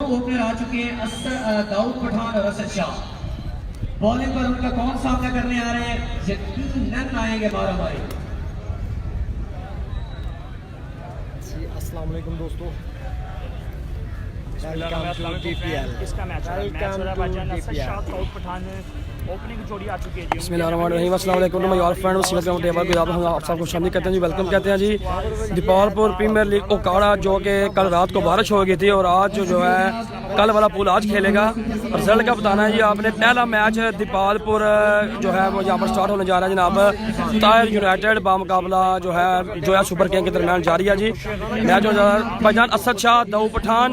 Opener आ चुके हैं, दाऊद पठान और असद शाह। बॉलिंग पर उनका कौन सामना करने आ रहे हैं, यकीनन आएंगे मारा मारी। अस्सलाम वालेकुम दोस्तों, इसका मैच ओपनिंग जोड़ी आ चुकी है जी। बिस्मिल्लाहिर्रहमानिर्रहीम, अस्सलाम वालेकुम टू माय ऑल फ्रेंड, सीरत का टेबल पे आप सबको शामिल करते हैं जी, वेलकम कहते हैं जी। दीपालपुर प्रीमियर लीग ओकाड़ा जो कि कल रात को बारिश हो गई थी और आज जो है कल वाला पूल आज खेलेगा। रिजल्ट का बताना है जी आपने। पहला मैच दीपालपुर जो है वो यहाँ पर स्टार्ट होने जा रहा है जनाब। ताहिर यूनाइटेड बामुकाबला जो है सुपर किंग के दरमियान जारी है जी। मैच हो जा रहा है भाईजान असद शाह, दाऊद पठान,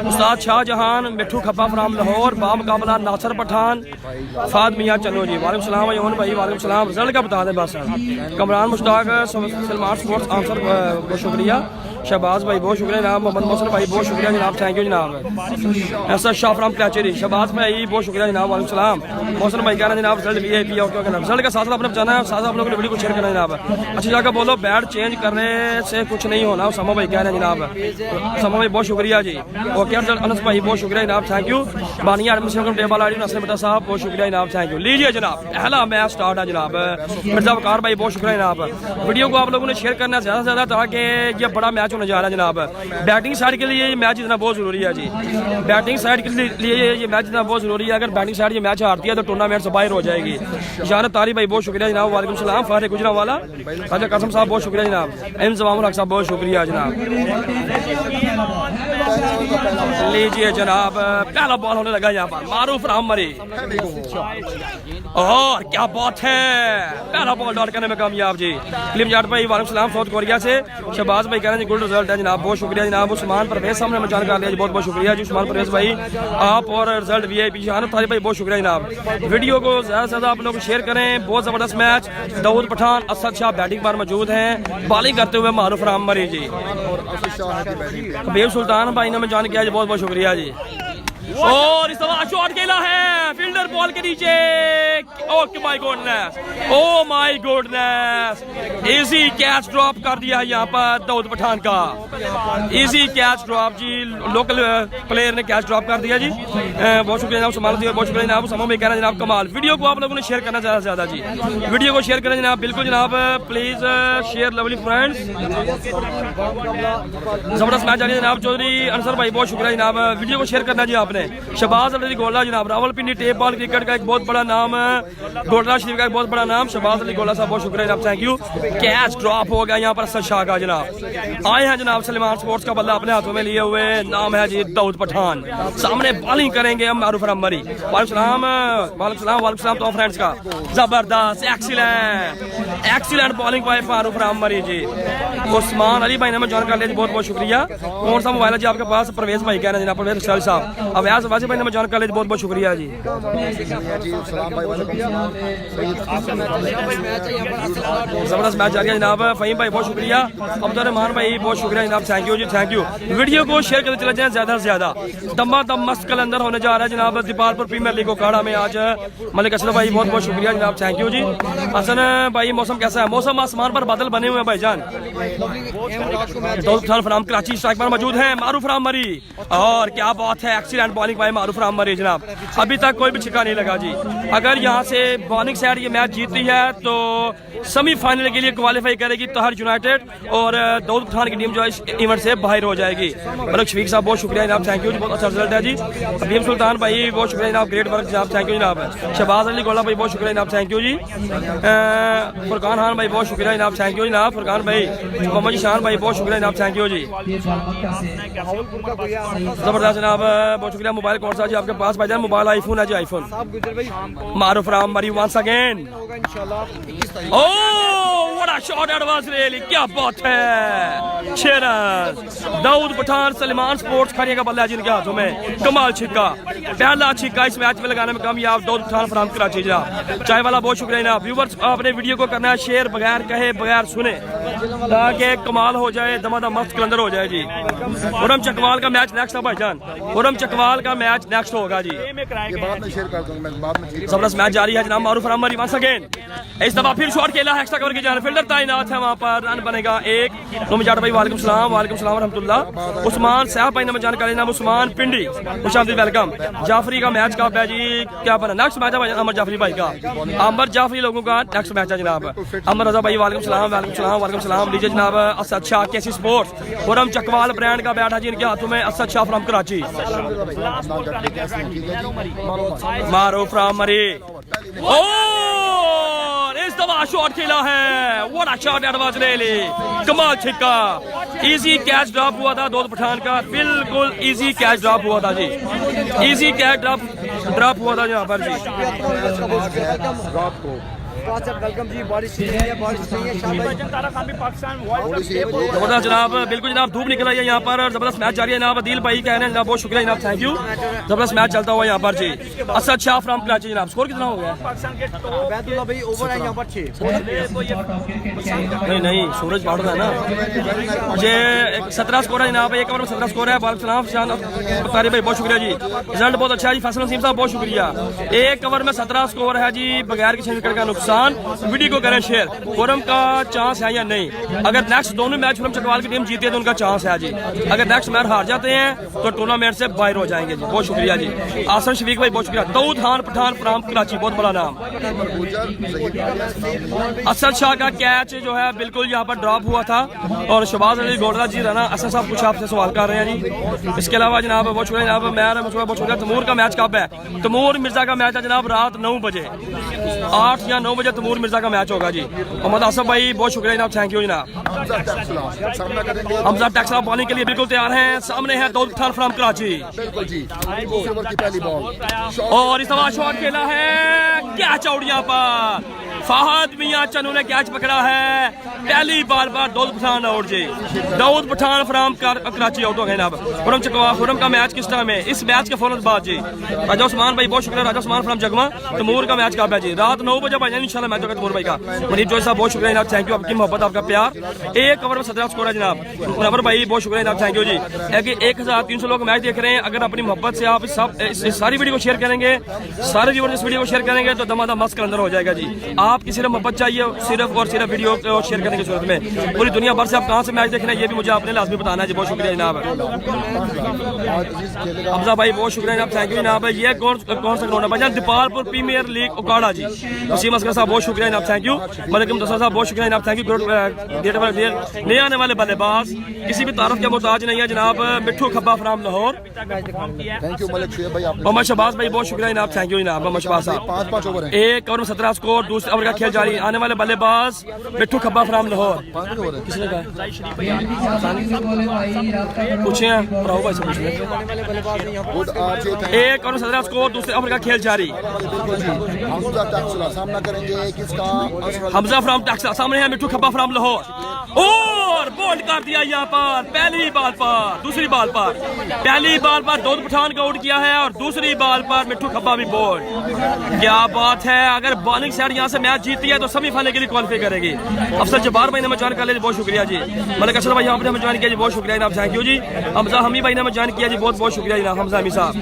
उस्ताद शाहजहान, मिठू खप्पा फ्राम लाहौर, बामुकाबला नासर पठान, फाद मियाँ। चलो जी, वालेकुम सलाम यौन भाई, वालेकुम सलाम। रिजल्ट का बता दें बस। कमरान मुश्ताक, सलमान स्पोर्ट्स आंसर बहुत शुक्रिया। शहबाज भाई बहुत शुक्रिया जनाब। मोहम्मद मोहसिन भाई बहुत शुक्रिया जनाब, थैंक यू जनाब। ऐसा शाह फ्राम कैचेरी, शहबाज भाई बहुत शुक्रिया जनाब, वालेकुम सलाम। मोहसिन भाई कह रहे हैं जनाब रिजल्ट VIP ओके रिजल्ट के साथ अपने बताना है, साथ आप लोगों ने वीडियो को शेयर करना है जनाब। अच्छी जगह बोलो, बैट चेंज करने से कुछ नहीं होना। समा भाई कह रहे हैं जनाब, समा भाई बहुत शुक्रिया जी। ओके अनस भाई बहुत शुक्रिया जनाब, thank you. Baniya admission table I नसर बेटा साहब बहुत शुक्रिया जनाब, थैंक यू। लीजिए जनाब, पहला मैच स्टार्ट है जनाब। मिर्जा वकार भाई बहुत शुक्रिया जनाब। वीडियो को आप लोगों ने शेयर करना है ज़्यादा से ज़्यादा ताकि ये बड़ा मैच होने जा रहा है जनाब। बैटिंग साइड के लिए ये मैच जितना बहुत जरूरी है जी। बैटिंग साइड के लिए ये मैच जितना बहुत जरूरी है। अगर बैटिंग साइड ये मैच हारती है तो टूर्नामेंट से बाहर हो जाएगी। जानत तारी भाई बहुत शुक्रिया जनाब, वालेकुम सलाम। फारे गुजरा वाला खाजा कासम साहब बहुत शुक्रिया जनाब। एम जमामुल हक साहब बहुत शुक्रिया जनाब। लीजिए जनाब, पहला बॉल होने लगा यहाँ पर, मारूफ राममरी। और क्या बात है, पहला बॉल डॉट करने में कामयाब जी। क्लिम जाट भाई वालेकुम सलाम साउथ कोरिया से। शहबाज भाई कह रहे हैं गुड रिजल्ट है जनाब, बहुत शुक्रिया जनाब। उस्मान परवेज साहब ने जानकारी दिया जी, बहुत बहुत शुक्रिया जी उस्मान परवेज भाई आप। और रिजल्ट VIP जानत तारी भाई बहुत शुक्रिया जनाब। वीडियो को ज़्यादा से ज़्यादा आप लोग शेयर करें। बहुत ज़बरदस्त मैच। दाऊद पठान, असद शाह बैटिंग पर मौजूद हैं, बॉलिंग करते हुए मारूफ राममरी जी। कबीर सुल्तान भाई ने जान किया जी, बहुत बहुत शुक्रिया जी। और इस दफा शॉट खेला है फील्डर बॉल के नीचे। Oh my goodness, oh my goodness, easy catch drop कर दिया यहाँ पर दाऊद पठान का। इजी कैच ड्रॉप जी, लोकल प्लेयर ने कैच ड्रॉप कर दिया जी। बहुत शुक्रिया जनाब, संभाल दिया, बहुत शुक्रिया जनाब। समय में कहना जनाब कमाल। वीडियो को आप लोगों ने शेयर करना ज़्यादा से ज़्यादा जी। वीडियो को शेयर करें जनाब, बिल्कुल जनाब, प्लीज शेयर लवली फ्रेंड्स। जबरदस्त मैच आ रही है जनाब। चौधरी अंसर भाई बहुत शुक्रिया जनाब, वीडियो को शेयर करना जी आपने। शहबाज अली गोला जनाब, रावलपिंडी टेप बॉल क्रिकेट का एक बहुत बड़ा नाम है, गोल्डा शरीफ का एक बहुत बड़ा नाम। शहबाज अली गोला साहब बहुत शुक्रिया जनाब, थैंक यू। कैच ड्रॉप हो गया यहाँ पर असद शाह का जनाब। आए हैं जनाब सलमान स्पोर्ट्स का बल्ला अपने हाथों में लिए हुए, नाम है जी दाऊद पठान। सामने बॉलिंग करेंगे हम मारूफ राममरी। वालेकुम सलाम, वालेकुम सलाम, वालेकुम सलाम तो फ्रेंड्स का। जबरदस्त, एक्सीलेंट, एक्सीलेंट बॉलिंग बाय मारूफ राममरी जी। उस्मान अली भाई ने ज्वाइन कर लिया, बहुत बहुत शुक्रिया। कौन सा मोबाइल है जी आपके पास? परवेज भाई कह रहे हैं जनाब, परवेज साहब। अवैस वाजी भाई ने ज्वाइन कर लिया, बहुत बहुत शुक्रिया जी। जबरदस्त मैच आ गया जनाब। फहीम भाई बहुत शुक्रिया, अब्दुल रहमान भाई बहुत शुक्रिया जनाब, thank you ji, thank you. Video को शेयर करते चले जाएं ज़्यादा से ज़्यादा। दम्मा दम मस्त कलंदर होने जा रहा है जनाब दीपालपुर प्रीमियर लीग ओकाड़ा में आज। मलिक असलम भाई बहुत बहुत शुक्रिया जनाब, थैंक यू जी। हसन भाई मौसम कैसा है? मौसम आसमान पर बादल बने हुए हैं भाईजान। दाऊद पठान फ्राम कराची स्ट्राइक पर मौजूद हैं, मारूफ राममरी। और क्या बात है, एक्सीलेंट बॉलिंग भाई मारूफ राममरी जनाब। अभी तक कोई भी छिक्का नहीं लगा जी। अगर यहाँ से बॉलिंग साइड ये मैच जीतती है तो सेमीफाइनल के लिए क्वालिफाई करेगी ताहिर यूनाइटेड, और दाऊद पठान की टीम जो है इस इवेंट से बाहर हो जाएगी। मलिक शफीक साहब बहुत शुक्रिया जनाब, थैंक यू जी, बहुत अच्छा रिजल्ट है जी। अबीम सुल्तान भाई बहुत शुक्रिया जनाब, ग्रेट वर्क जनाब, थैंक यू जनाब। शहबाज अली गोला भाई बहुत शुक्रिया जनाब, थैंक यू जी। फुरकान खान भाई बहुत शुक्रिया जनाब, थैंक यू जनाब। फुरकान भाई, मोहम्मद शान भाई बहुत शुक्रिया जनाब, थैंक यू जी। जबरदस्त जनाब, बहुत शुक्रिया। मोबाइल कौन सा जी आपके पास भाईजान? मोबाइल आईफोन है जी, आईफोन। मारूफ राममरी once again. Oh what a shot, it was really, क्या बात है। 6 रन। दाऊद पठान सलमान स्पोर्ट्स खड़िया का बल्ला जिनके हाथों में, कमाल छिक्का, पहला छिक्का इस मैच में लगाने में कामयाब दाऊद पठान फ्राम कराची जनाब। चाय वाला बहुत शुक्रिया जनाब। व्यूवर्स आपने वीडियो को करना है शेयर, बगैर कहे बगैर सुने ताकि कमाल हो जाए, दमादम मस्त कलंदर हो जाए जी। खुरम चकवाल का मैच नेक्स्ट है भाईजान, खुरम चकवाल का मैच नेक्स्ट होगा जी। जबरदस्त मैच जारी है जनाब। मारूफ रामरी वंस अगेन, इस दफा फिर शॉट खेला है, एक्स्ट्रा कवर की जान फील्डर तैनात है वहां पर, रन बनेगा एक। तुम जाट भाई वालेकुम सलाम रहमतुल्लाह। उस्मान साहब भाई ने जानकारी नाम उस्मान पिंडी, खुशामदीद वेलकम। जाफरी का मैच कब है जी, क्या बना नेक्स्ट मैच है अमर जाफरी भाई का, अमर जाफरी लोगों का नेक्स्ट मैच है जनाब। अमर रजा भाई वालेकुम सलाम लीजिए जनाब। असद शाह केसी स्पोर्ट्स खुरम चकवाल ब्रांड का बैट है जी इनके हाथों में, असद शाह फ्रॉम कराची। मारूफ रामरी और इस दफा शॉट खेला है, what a shot that was really कमाल छिक्का। इजी कैच ड्रॉप हुआ था दाऊद पठान का, बिल्कुल इजी कैच ड्रॉप हुआ था जी, इजी कैच ड्रॉप हुआ था यहाँ पर जी। वेलकम जी, बारिश जबरदस्त जनाब, बिल्कुल जनाब धूप निकल रही है यहाँ पर, जबरदस्त मैच जारी है जनाब। अदील भाई कह रहे हैं जनाब, बहुत शुक्रिया जनाब, थैंक यू। जबरदस्त मैच चलता हुआ यहाँ पर जी। असद शाह फ्रॉम कराची जनाब, स्कोर कितना हो गया? भाई ओवर है यहाँ पर 6। नहीं सूरज पाड़ रहा है ना, ये 17 स्कोर है जनाब, एक ओवर में 17 स्कोर है। तारी भाई बहुत शुक्रिया जी, रिजल्ट बहुत अच्छा है जी। फैसल नसीम साहब बहुत शुक्रिया। एक ओवर में 17 स्कोर है जी, बगैर किसी विकेट का नुकसान। वीडियो को करें शेयर, खुरम का चांस है या नहीं? अगर नेक्स्ट दोनों मैच खुरम चकवाल की टीम जीती है तो उनका चांस है जी, अगर नेक्स्ट मैच हार जाते हैं तो टूर्नामेंट से बाहर हो जाएंगे जी। बहुत शुक्रिया जी। आसन शफीक भाई बहुत शुक्रिया। दाऊद खान पठान फ्राम कराची, बहुत बड़ा नाम। असद शाह का कैच जो है बिल्कुल यहाँ पर ड्रॉप हुआ था और शहबाज अली गोडरा जी राना असद साहब कुछ आपसे सवाल कर रहे हैं जी। इसके अलावा जनाब बहुत शुक्रिया जनाब, मैं बहुत शुक्रिया। तैमूर का मैच कब है? तैमूर मिर्जा का मैच है जनाब रात 9 बजे, 8 या 9 बजे तैमूर मिर्जा का मैच होगा जी। मोहम्मद आसफ भाई बहुत शुक्रिया जनाब, थैंक यू जनाब। हमजा टैक्सला बॉलिंग के लिए बिल्कुल तैयार हैं, सामने है दाऊद खान फ्रॉम कराची और इस दफा शॉट खेला है, कैच आउट यहाँ पर। फहद मियां चन्नू ने कैच पकड़ा है, पहली बॉल पर दाऊद पठान आउट जी। दाऊद पठान फ्रॉम कराची आउट हो गए जनाब। खुरम का मैच किस टाइम है? इस मैच के फौरन बाद जी। राजा उस्मान भाई बहुत शुक्रिया, राजा उस्मान फ्रॉम जगमा। तैमूर का मैच कब है जी? रात 9 बजे भाई इंशाल्लाह मैच होगा तैमूर भाई का। मनीष जोई साहब बहुत शुक्रिया जनाब, थैंक यू, आपकी मोहब्बत आपका प्यार। एक ओवर में 17 स्कोर है जनाब। मुनव्वर भाई बहुत शुक्रिया जनाब, थैंक यू जी। 1300 लोग मैच देख रहे हैं, अगर अपनी मोहब्बत से आप सारी वीडियो को शेयर करेंगे, सारे व्यूअर्स इस वीडियो को शेयर करेंगे तो दमादम मस्त कलंदर हो जाएगा जी। आपकी सिर्फ मोहब्बत चाहिए, सिर्फ और सिर्फ वीडियो को शेयर करने की सूरत में। पूरी दुनिया भर से आप कहां से मैच देख रहे हैं ये भी मुझे आपने लाजमी बताना है जी। बहुत शुक्रिया जनाब। हमजा भाई बहुत शुक्रिया जनाब, थैंक यू जनाब। ये कौन सा ग्राउंड है भाईजान? दीपालपुर प्रीमियर लीग उकाड़ा जी। वसीम असगर साहब बहुत शुक्रिया जनाब, थैंक यू। मलिक मुदस्सर साहब बहुत शुक्रिया जनाब, थैंक यू। नए आने वाले बल्लेबाज किसी भी तारफ के मोहताज नहीं है जनाब। मिट्ठू खब्बा फ्राम लाहौर, मोहम्मद शहबाज भाई बहुत शुक्रिया जनाब, थैंक यू जनाब। मोहम्मद शहबाज साहब एक ओवर में 17 स्कोर, दूसरे ओवर का खेल जारी। आने वाले बल्लेबाज मिट्ठू खब्बा फ्राम लाहौर, किसने कहा पूछे हैं? राहुल भाई से पूछ लें। एक ओवर में 17 स्कोर, दूसरे ओवर का खेल जारी। हमजा फ्रॉम टैक्सा, सामने है मिट्ठू खब्बा फ्रॉम लाहौर और बोल्ड कर दिया यहाँ पर पहली बॉल पर, दूसरी बॉल पर। पहली बॉल पर दाऊद पठान को आउट किया है और दूसरी बॉल पर मिट्ठू खब्बा भी बोल्ड। क्या बात है, अगर बॉलिंग साइड यहाँ से मैच जीती है तो सेमीफाइनल के लिए क्वालिफाई करेगी। अफसर जब्बार भाई ने ज्वाइन कर लिया, बहुत शुक्रिया जी। मलिक अशरफ भाई आपने ज्वाइन किया जी, बहुत शुक्रिया जनाब, थैंक यू जी। हमजा हमी भाई ने ज्वाइन किया जी, बहुत बहुत शुक्रिया जनाब। हमजा हमी साहब,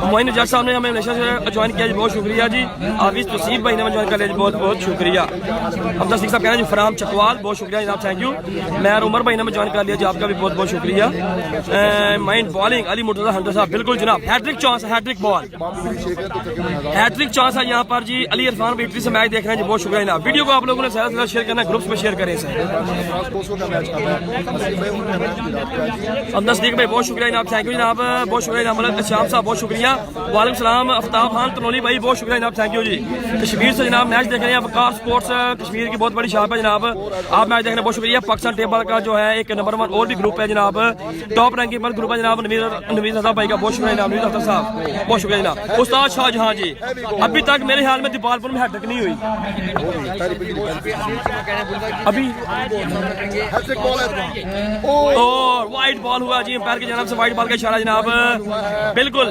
मोइन जज साहब ने हमें मलेशिया से ज्वाइन किया जी, बहुत शुक्रिया जी। हाफिज तसीफ भाई ने ज्वाइन कर लिया जी, बहुत बहुत शुक्रिया। हमजा सिंह साहब कह रहे हैं जी फ्राम चकवाल, बहुत शुक्रिया जनाब, थैंक यू। मैं उमर भाई ने ज्वाइन कर लिया जी, आपका भी बहुत बहुत शुक्रिया। Mind bowling Ali Murtaza Hunter साहब, बिल्कुल जनाब हैट्रिक चांस है, हैट्रिक बॉल, हैट्रिक चांस है यहाँ पर जी। अली इरफान भी इटली से मैच देख रहे हैं जी, बहुत शुक्रिया जनाब। वीडियो को आप लोगों ने ज्यादा से ज्यादा शेयर करना है, ग्रुप्स में शेयर करें सर। नजदीक भाई बहुत शुक्रिया जनाब, थैंक यू जनाब, बहुत शुक्रिया जनाब। मलिक श्याम साहब बहुत शुक्रिया। वालेकुम सलाम आफ्ताब खान तनोली भाई बहुत शुक्रिया जनाब, थैंक यू जी। कश्मीर से जनाब मैच देख रहे हैं, वकार स्पोर्ट्स कश्मीर की बहुत बड़ी शॉप है जनाब, आप मैच देख रहे हैं, बहुत शुक्रिया। पाकिस्तान टेबल का जो है एक नंबर 1 और भी ग्रुप है जनाब, टॉप रैंकिंग पर ग्रुप है जनाब। नवीद अख्तर भाई का बहुत शुक्रिया जनाब, नवीद अख्तर साहब बहुत शुक्रिया जनाब। उस्ताद शाहजहां जी, अभी तक मेरे ख्याल में दीपालपुर में हैट्रिक नहीं हुई अभी। और वाइट बॉल हुआ जी, अंपायर की जानब से वाइट बॉल का इशारा जनाब, बिल्कुल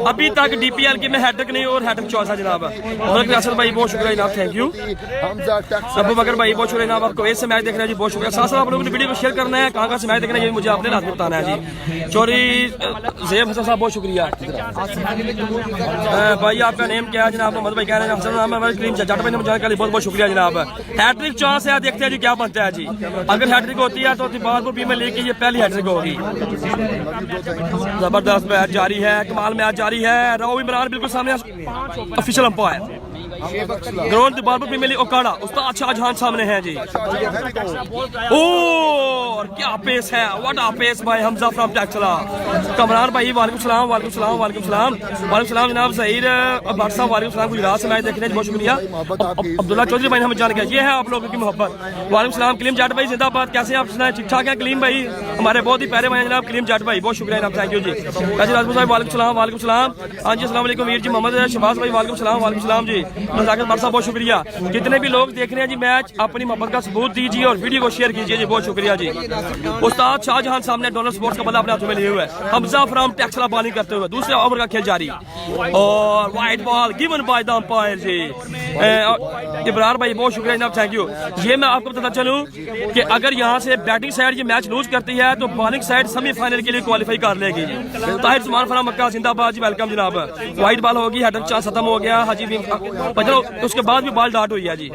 अभी तक डीपीएल की में हैट्रिक नहीं और हैट्रिक चौथा जनाब। असद भाई बहुत शुक्रिया जनाब, थैंक यू। अबू बकर भाई बहुत शुक्रिया जनाब, आपको ऐसे मैच देख रहे हैं जी, बहुत शुक्रिया। साथ साथ आप लोगों ने वीडियो को शेयर करना है, कहाँ से मैच देखना है ये मुझे आपने रात में बताना है जी। चौरी ज़ेब हसन साहब बहुत शुक्रिया भाई। आपका नेम क्या है जनाब? मोहम्मद भाई कह रहे हैं हसन नाम है, क्रीम जाट भाई ने मुझे बहुत बहुत शुक्रिया जनाब। हैट्रिक चांस है, देखते हैं जी क्या बनता है जी। अगर हैट्रिक होती है तो दीपालपुर प्रीमियर लीग की ये पहली हैट्रिक होगी। जबरदस्त मैच जारी है, कमाल मैच जारी है। राव इमरान बिल्कुल सामने official umpire, ground Dipalpur premier league Okara उस्ताद शाहजहां सामने हैं जी। और क्या पेस है, व्हाट अ पेस भाई हमजा फ्रॉम टैक्सला। कमरान भाई वालेकुम सलाम, वालेकुम सलाम, वालेकुम सलाम, वालेकुम सलाम जनाब। ज़हीर भट्ट साहब वालेकुम सलाम, गुजरात से मैच देखने बहुत शुक्रिया। अब्दुल्ला चौधरी भाई हमें जान गया, ये है आप लोगों की मोहब्बत। वालेकुम सलाम कलीम जाट भाई जिंदाबाद, कैसे आप सुनाए? ठीक ठाक है कलीम भाई, हमारे बहुत ही प्यारे भाई जनाब कलीम जाट भाई, बहुत शुक्रिया जनाब, थैंक यू जी। काजी राजपूत साहब वालेकुम सलाम, वालेकुम सलाम। हाँ जी अस्सलाम वालेकुम वीर जी। मोहम्मद शहबाज भाई वालेकुम सलाम, वालेकुम सलाम जी। नज़ाकत भट्ट साहब बहुत शुक्रिया। जितने भी लोग देख रहे हैं जी मैच, अपनी मोहब्बत का सबूत दीजिए और वीडियो को शेयर कीजिए जी, बहुत शुक्रिया जी। उस्ताद शाहजहां सामने डॉलर स्पोर्ट्स का बल्ला अपने हाथों में लिए हुए, हमजा फ्रॉम टैक्सला बॉलिंग करते हुए, दूसरे ओवर का खेल जारी और white ball given by the umpire जी। इब्रार भाई बहुत शुक्रिया जनाब, थैंक यू। ये मैं आपको बताता चलूं कि अगर यहाँ से बैटिंग साइड ये मैच लूज करती है तो बॉलिंग साइड सेमीफाइनल के लिए क्वालिफाई कर लेगी। ताहिर उस्मान फराम मक्का जिंदाबाद जी, वेलकम जनाब। वाइट बॉल होगी, हेडर चांस खत्म हो गया हाजी भी, उसके बाद भी बॉल डाट हुई है जी।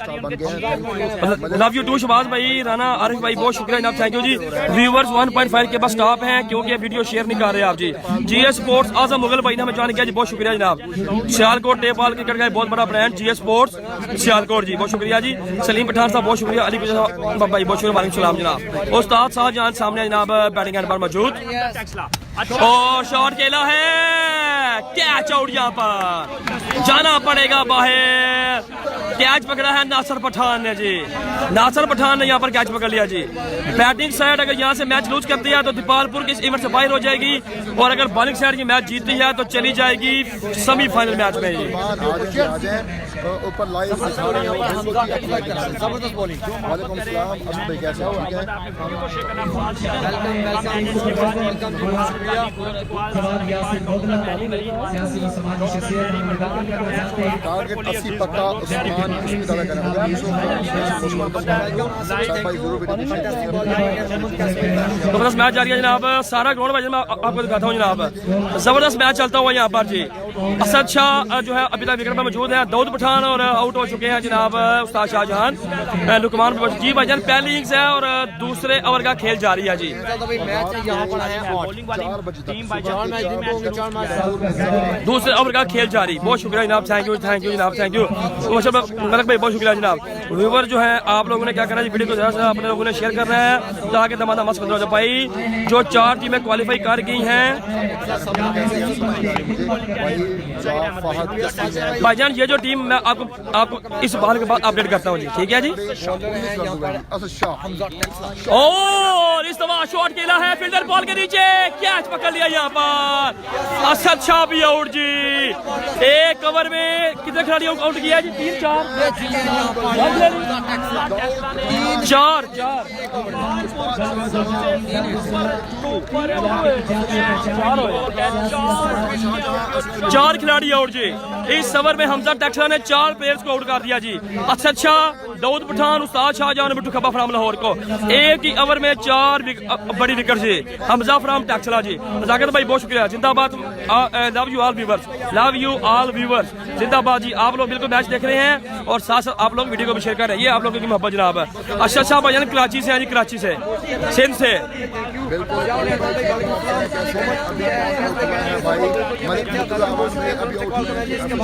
लव यू टू शबाज भाई, राना आरिफ भाई बहुत शुक्रिया जनाब, थैंक यू जी। व्यूवर्स 1.5 के बस स्टॉप हैं क्योंकि वीडियो शेयर नहीं कर रहे आप जी। जीएस स्पोर्ट्स आजम मुगल भाई ने हमें जान किया जी, बहुत शुक्रिया जनाब। सियालकोट टेबॉल क्रिकेट का बहुत बड़ा ब्रांड जीएस स्पोर्ट्स सियालकोट जी, बहुत शुक्रिया जी। सलीम पठान साहब बहुत शुक्रिया, अली भाई बहुत शुक्रिया, वालेकुम सलाम जनाब। उस्ताद शाहजहां सामने जनाब बैटिंग एंड पर मौजूद और शॉट खेला है, कैच आउट यहाँ पर जाना पड़ेगा बाहर। कैच पकड़ा है नासिर पठान ने जी, नासिर पठान ने यहाँ पर कैच पकड़ लिया जी। बैटिंग साइड अगर यहाँ से मैच लूज करती है तो दीपालपुर की इस इवेंट से बाहर हो जाएगी और अगर बॉलिंग साइड की मैच जीतती है तो चली जाएगी सेमीफाइनल मैच में जी। ऊपर लाइव जबरदस्त बॉलिंग। वालेकुम सलाम असद भाई कैसे हो? ठीक है। टारगेट 80 पक्का उस्मान उसकी तरह करना है। जबरदस्त मैच जारी है जनाब, सारा ग्राउंड में मैं आपको दिखाता हूँ जनाब, जबरदस्त मैच चलता हुआ यहाँ पर जी। असद शाह जो है अभी तक विकेट पर मौजूद है, दाऊद पठान और आउट हो चुके हैं जनाब उस्ताद शाहजहां। लुकमान जी भाईजान पहली इनिंग्स है और दूसरे ओवर का खेल जारी है जी। दूसरे ओवर का खेल जारी, बहुत शुक्रिया जनाब, थैंक यू, थैंक यू जनाब, थैंक यू मलक भाई, बहुत शुक्रिया जनाब। व्यूवर जो है आप लोगों ने क्या करना है, वीडियो को ज़्यादा से अपने लोगों ने शेयर करना है ताकि दमादा मस्त हो जाए भाई। जो 4 टीमें क्वालिफाई कर गई हैं भाईजान, ये जो टीम मैं आपको इस बाल के बाद अपडेट करता हूँ जी, ठीक है जी। और इस दफा शॉट खेला है, फील्डर बॉल के नीचे कैच पकड़ लिया यहाँ पर, असद शाह भी आउट जी। एक ओवर में कितने खिलाड़ी आउट किया जी? 3 4 4 खिलाड़ी आउट जी। इस ओवर में हमजा टैक्सला ने 4 प्लेयर्स को आउट कर दिया जी। असद शाह, दाऊद पठान, उस्ताद शाहजहां, बिट्टू खब्बा फ्राम लाहौर को एक ही ओवर में 4 बड़ी विकेट जी। हमजा फ्राम टैक्सला जी, नज़ाकत भाई बहुत शुक्रिया, जिंदाबाद। Love you all viewers, love you all viewers, जिंदाबाद जी। आप लोग बिल्कुल मैच देख रहे हैं और साथ साथ आप लोग वीडियो को भी शेयर कर रहे हैं, ये आप लोगों की मोहब्बत जनाब है। अशरफ शाह भाईजान कराची से हैं जी, कराची से, सिंध से।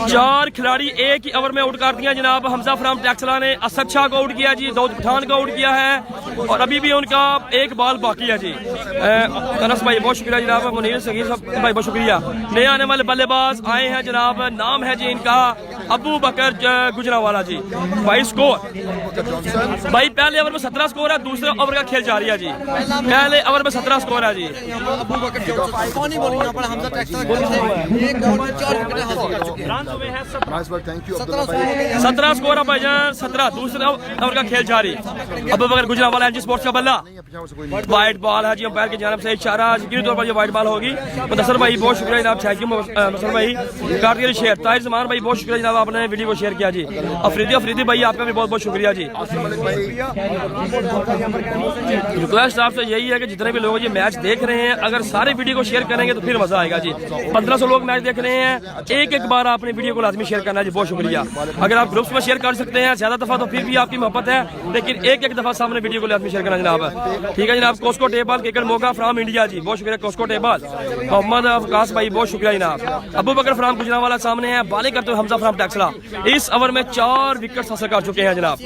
4 खिलाड़ी एक ही ओवर में आउट कर दिया जनाब। हमजा फ्राम टैक्सला ने असद शाह को आउट किया जी, दाऊद पठान को आउट किया है और अभी भी उनका एक बॉल बाकी है जी। अनस भाई बहुत शुक्रिया जनाब, मुनीर सगीर भाई बहुत शुक्रिया। नए आने वाले बल्लेबाज आए हैं जनाब, नाम है जी इनका अबू बकर गुजरावाला जी। भाई स्कोर भाई पहले ओवर में 17 स्कोर है, दूसरे ओवर का खेल जारी है जी। पहले ओवर में 17 स्कोर है जी। अबू बकर कौन ही बोली यहाँ पर हमजा टैक्सा एक ओवर में 4 विकेट हासिल कर चुके हैं। रन हुए हैं सब nice ball, thank you Abdullah भाई। 17 स्कोर है भाईजान, 17 दूसरे ओवर का खेल जारी। अबू बकर गुजरावाला एनजी स्पोर्ट्स का बल्ला, वाइट बॉल है जी अंपायर की जानिब से इशारा, यकीनी तौर पर ये वाइट बॉल होगी। मुदस्सर भाई बहुत शुक्रिया जनाब, थैंक यू मुदस्सर भाई। कार्तिक शेयर ताहिर जमान भाई बहुत शुक्रिया जनाब, आपने वीडियो को शेयर किया जी। अफरीदी भाई आपका भी बहुत बहुत शुक्रिया जी। रिक्वेस्ट आपसे यही है कि जितने भी लोग ये मैच देख रहे हैं अगर सारे वीडियो को शेयर करेंगे तो फिर मजा आएगा जी। 1500 लोग मैच देख रहे हैं, एक बार आपने वीडियो को लाजमी शेयर करना है जी, बहुत शुक्रिया। अगर आप ग्रुप्स में शेयर कर सकते हैं ज्यादा दफा तो फिर भी आपकी मोहब्बत है, लेकिन एक दफा सामने वीडियो को लाजमी शेयर करना जनाब। ठीक है जनाब। कोस्को टेबल क्रिकेट मौका फ्राम इंडिया जी, बहुत शुक्रिया कोस्को टेबल। मोहम्मद अफकास भाई बहुत शुक्रिया जनाब। अबू बकर फ्राम गुजरावाला सामने है, बॉलिंग करते हुए हमजा फ्राम टैक्सला इस ओवर में 4 विकेट हासिल कर चुके हैं जनाब।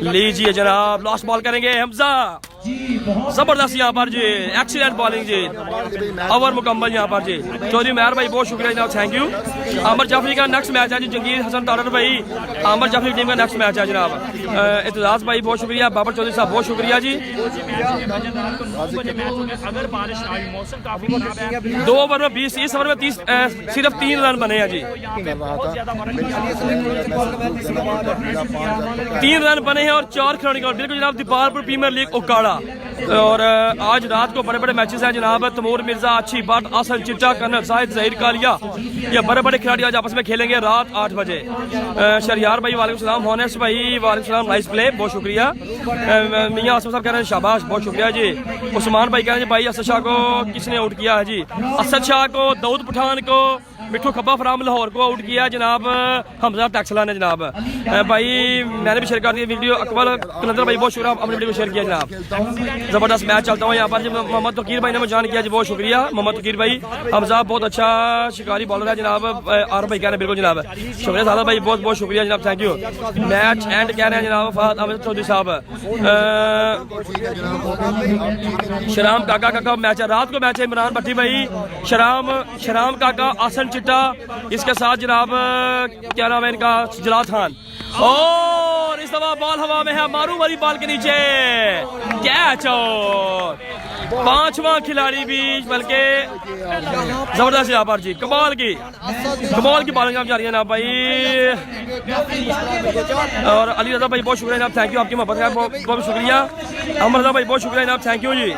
लीजिए जनाब, लास्ट बॉल करेंगे हमजा, जबरदस्त यहाँ पर जी, एक्सीलेंट बॉलिंग जी, ओवर मुकम्मल यहाँ पर जी। चौधरी मेहर भाई बहुत शुक्रिया जनाब, थैंक यू। आमर जाफरी का नेक्स्ट मैच है जी, जंगीर हसन तारर भाई आमर जाफरी टीम का नेक्स्ट मैच है जनाब। इतजाज भाई बहुत शुक्रिया, बाबर चौधरी साहब बहुत शुक्रिया जी। अगर बारिश आई, मौसम काफी खराब है। 2 ओवर में 20, इस ओवर में 30 सिर्फ 3 रन बने हैं जी। 3 रन बने हैं और 4 खिलाड़ी का बिल्कुल जनाब। दीपालपुर प्रीमियर लीग ओकाड़ा और आज रात को बड़े बड़े मैचेस हैं जनाब। तमूर मिर्जा, अच्छी बात, असल चिट्टा, कर्नल साहिद, जहीर कालिया, ये बड़े बड़े खिलाड़ी आज आपस में खेलेंगे रात 8 बजे। शरियार भाई वालेकुम सलाम, होनेस्ट भाई वालेकुम सलाम, नाइस प्ले, बहुत शुक्रिया। मियां आसम साहब कह रहे हैं शाबाश, बहुत शुक्रिया जी। उस्मान भाई कह रहे हैं भाई असद शाह को किसने आउट किया है जी? असद शाह को, दाऊद पठान को, मिठू खब्बा फ्राम लाहौर को आउट किया जनाब हमजा टैक्सला ने जनाब। भाई मैंने भी शेयर कर दिया वीडियो, अकबर कलंदर भाई बहुत शुक्रिया, अपनी वीडियो को शेयर किया जनाब। जबरदस्त मैच चलता हूँ यहाँ पर जी। मोहम्मद तकीर भाई ने मुझे जान किया जी, बहुत शुक्रिया मोहम्मद तकीर भाई। हमजा बहुत अच्छा शिकारी बॉलर है जनाब। आर भाई कह रहे हैं बिल्कुल जनाब, शुक्रिया सादा भाई, बहुत बहुत शुक्रिया जनाब, थैंक यू। मैच एंड कह रहे हैं जनाब फहद अहमद चौधरी साहब। शराम काका का मैच है, रात को मैच है। इमरान भट्टी भाई, शराम काका, आसन चिट्टा, इसके साथ जनाब क्या नाम है इनका, जलाल खान। और इस दफा बॉल हवा में है, मारू वाली बॉल के नीचे कैच। और 5वां खिलाड़ी भी, बल्कि जबरदस्त यहाँ पर जी, कमाल की बॉलिंग आप जा रही है ना भाई। और अली रजा भाई बहुत शुक्रिया जनाब, थैंक यू, आपकी मोहब्बत है, बहुत शुक्रिया। अमर रजा भाई बहुत शुक्रिया जनाब, थैंक यू जी।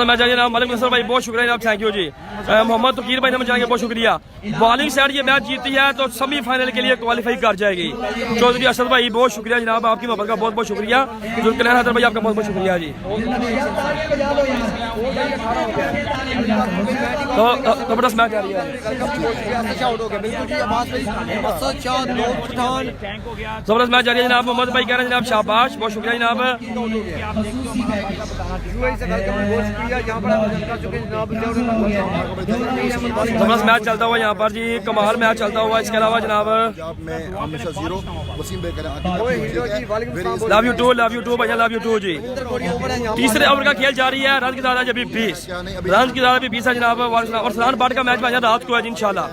मैं जाइए जनाब, मालिक नसर भाई बहुत शुक्रिया जनाब, थैंक यू जी। मोहम्मद तकीर भाई ने जाएंगे, बहुत शुक्रिया। बॉलिंग साइड ये मैच जीती है तो सेमीफाइनल के लिए क्वालिफाई कर जाएगी। चौधरी असद भाई बहुत शुक्रिया जनाब, आपकी मोहब्बत का बहुत बहुत शुक्रिया। जुल्कनैन हैदर भाई आपका बहुत बहुत शुक्रिया जी। तो जबरदस्त मैच आ रही है, जबरदस्त मैच आ रही है जनाब। मोहम्मद भाई कह रहे हैं जनाब शाबाश, बहुत शुक्रिया जनाब। जबरदस्त मैच चलता हुआ यहाँ पर जी, कमाल मैच चलता हुआ। इसके अलावा जनाब लव यू टू भैया, लव यू टू जी। तीसरे ओवर का खेल जारी है, रन की तादाद अभी 20, रन की तादाद भी 20 है जनाब। और सलान बाट का मैच भाई रात को है इंशाल्लाह,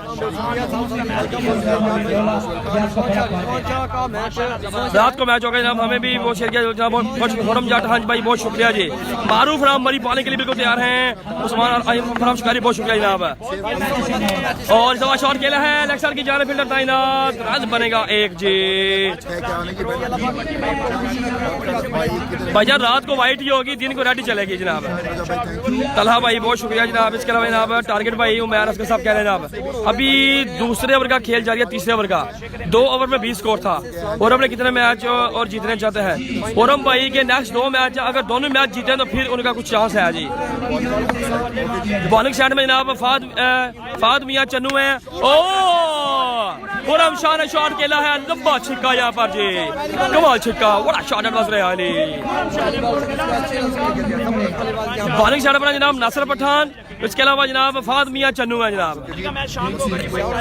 रात को मैच होगा जनाब। हमें भी वो शेयर किया जनाब, जाट हंज भाई बहुत शुक्रिया जी। मारूफ राम मरी पाने के लिए बिल्कुल तैयार हैं। उस्मान फराम शिकारी बहुत शुक्रिया जनाब। और इस दफा शॉट खेला है, लेग साइड की जाने फील्डर तैनात, रन बनेगा 1 जी। भाईजान रात को वाइट ही होगी, दिन को रेड ही चलेगी जनाब। तलहा भाई बहुत शुक्रिया जनाब। इसके अलावा जनाब टारगेट भाई उमैर असगर साहब कह रहे हैं जनाब, अभी दूसरे ओवर का खेल जारी है, तीसरे ओवर का 2 ओवर में 20 स्कोर था। और हमने कितने मैच और जीतने चाहते हैं। औरम भाई के नेक्स्ट 2 मैच, अगर दोनों मैच जीते तो फिर उनका कुछ चांस है जी। बॉलिंग साइड में जनाब फाद मियां चन्नू है। ओ खुरम शाह ने शॉट खेला है, लंबा छिक्का यहाँ पर जी, कमाल छिक्का, बड़ा शॉट नजर है अली। बॉलिंग साइड पर जनाब नासिर पठान, इसके अलावा जनाब फाद मियाँ चन्नू है जनाब,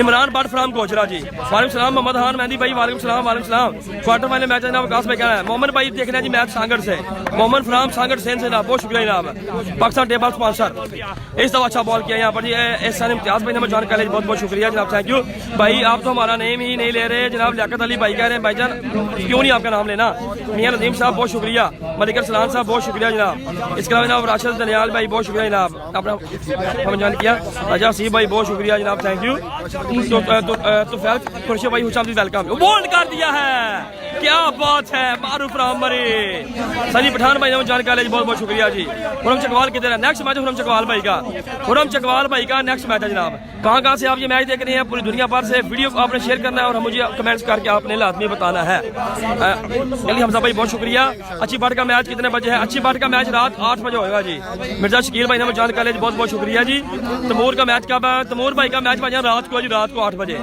इमरान भट्ट फ्राम कोचरा जी, वालेकुम सलाम मोहम्मद हान मेहंदी भाई, वालेकुम सलाम वालेकुम सलाम। क्वार्टर फाइनल मैच जनाब आकाश भाई कह रहा है, मोहम्मद भाई देख रहे हैं जी मैच सांगड़ से, मोहम्मद फ्राम सांगड़ सेन से जनाब, बहुत शुक्रिया जनाब, पाकिस्तान टेबल स्पॉन्सर, इस दफा अच्छा बॉल किया यहाँ पर जी, एहसान इम्तियाज भाई ने मुझे जानकारी, बहुत बहुत शुक्रिया जनाब, थैंक यू भाई। आप तो हमारा नेम ही नहीं ले रहे जनाब, लियाकत अली भाई कह रहे हैं भाईजान क्यों नहीं आपका नाम लेना, मियां नदीम साहब बहुत शुक्रिया, मलिक सलाम साहब बहुत शुक्रिया जनाब, इसके अलावा जनाब राशिद दनियाल भाई बहुत शुक्रिया जनाब, अपना हम जान किया, राजा सी भाई बहुत शुक्रिया जनाब, थैंक यू। तो खुर्शीद भाई हुसैन वेलकम, बोल्ड कर दिया है, क्या बात है, मारूफ रामरी, सनी पठान भाई ने जानकारी, बहुत बहुत शुक्रिया जी। खुरम चकवाल किधर है, नेक्स्ट मैच खुरम चकवाल भाई का, खुरम चकवाल भाई का नेक्स्ट मैच है जनाब। कहाँ से आप ये मैच देख रहे हैं, पूरी दुनिया भर से, वीडियो को आपने शेयर करना है और मुझे कमेंट्स करके आपने लाजमी बताना है। अली हमजा भाई बहुत शुक्रिया। अच्छी बात का मैच कितने बजे है, अच्छी बात का मैच रात 8 बजे होगा जी, मिर्जा शकील भाई ने जानकारी, बहुत बहुत शुक्रिया जी। तमूर का मैच कब है, तमूर भाई का मैच भाई रात को जी, रात को 8 बजे,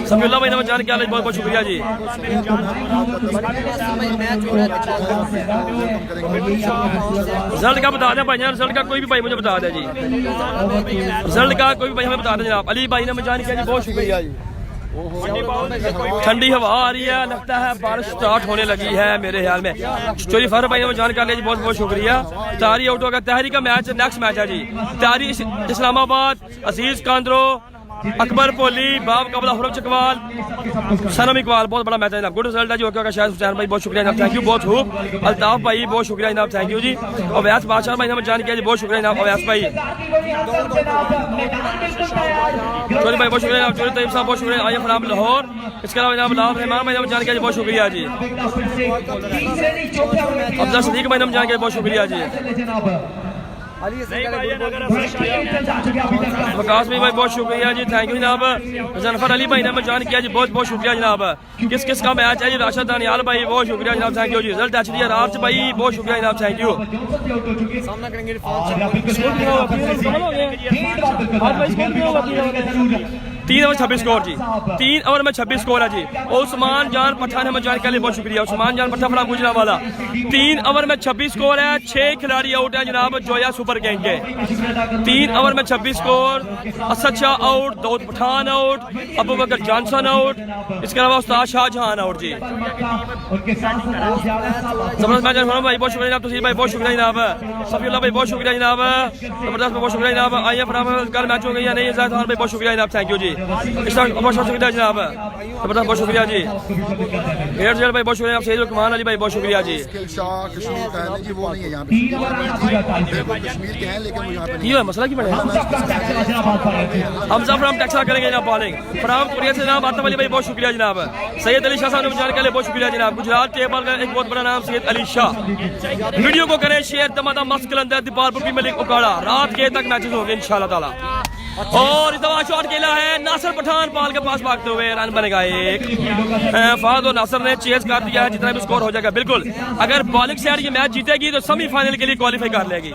समीउल्लाह भाई ने जानकारी, बहुत बहुत शुक्रिया जी। रिजल्ट का बता दें भाई, रिजल्ट का कोई भी भाई मुझे बता दे जी, रिजल्ट का कोई भी भाई हमें बता दें जनाब। अली भाई ने मुझे जानकारी, बहुत शुक्रिया जी। ठंडी हवा आ रही है, लगता है बारिश स्टार्ट होने लगी है मेरे ख्याल में। चोरी फर भाई ने जानकारी, बहुत बहुत शुक्रिया। तारी आउट होगा, तहरी का मैच नेक्स्ट मैच है जी, तारी इस्लामाबाद, अजीज कांद्रो, अकबर पोली, बाब कबला, हुरम चकवाल, सनम इकबाल, बहुत बड़ा मैच है जनाब, गुड रिजल्ट है जी। ओके शायद हुसैन भाई बहुत शुक्रिया जनाब, थैंक यू। बहुत खूब अल्ताफ भाई बहुत शुक्रिया जनाब, थैंक यू जी। अवैस बादशाह भाई ने जान किया जी, बहुत शुक्रिया जनाब अवैस भाई। चोरी भाई बहुत शुक्रिया जनाब, चोरी तैयब साहब बहुत शुक्रिया, आइए फराम लाहौर, इसके अलावा जनाब लाभ रहमान भाई ने जान किया जी, बहुत शुक्रिया जी। अफजल सदीक भाई ने जान किया, बहुत शुक्रिया जी। वकास भाई बहुत शुक्रिया जी, थैंक यू जनाब। जनफर अली भाई ने जान किया जी, बहुत बहुत शुक्रिया जनाब। किस किस का मैच है जी, राशिद दानियाल भाई बहुत शुक्रिया जनाब, थैंक यू जी। रिजल्ट अच्छी है रात भाई, बहुत शुक्रिया जनाब, थैंक यू। सामना करेंगे 3 ओवर 26 स्कोर जी, 3 ओवर में 26 स्कोर है जी। उस्मान जान पठान हमें जानकारी के लिए बहुत शुक्रिया, उस्मान जान पठान फराम गुजरा वाला। 3 ओवर में 26 स्कोर है, 6 खिलाड़ी आउट है जनाब जोया सुपर गैंग के। 3 ओवर में 26 score, Asad Shah out, Dawood Pathan out, Abu Bakar Johnson out, इसके अलावा उस्ताद शाहजहां आउट जी। जबरदस्त मैच भाई, बहुत शुक्रिया जनाब, तसीर भाई बहुत शुक्रिया जनाब, सफीउल्लाह भाई बहुत शुक्रिया जनाब, जबरदस्त बहुत शुक्रिया जनाब। आइए फराम कल मैच हो गई या नहीं, जाहिद खान भाई बहुत शुक्रिया जनाब, थैंक यू जी। बहुत शुक्रिया जनाब, जबरदस्त बहुत शुक्रिया जी। एयर भाई बहुत शुक्रिया, सैयद रहमान अली भाई बहुत शुक्रिया जी। ये मसला क्यों बनेगा, हमजा फ्राम टेक्सास करेंगे जनाब बॉलिंग, फ्राम कुरिया से जनाब आतम अली भाई बहुत शुक्रिया जनाब, सैयद अली शाह साहब ने जानकारी के लिए बहुत शुक्रिया जनाब। गुजरात टेबल का एक बहुत बड़ा नाम सैयद अली शाह। वीडियो को करें शेयर, दमादम मस्त कलंदर दीपालपुर प्रीमियर लीग उकाड़ा, रात के तक मैचेस होंगे इंशाल्लाह ताला। और इस दफा शॉट खेला है नासिर पठान, पाल के पास भागते हुए रन बनेगा एक। फाद और नासिर ने चेज कर दिया है, जितना भी स्कोर हो जाएगा बिल्कुल। अगर बॉलिंग साइड ये मैच जीतेगी तो सेमीफाइनल के लिए क्वालिफाई कर लेगी।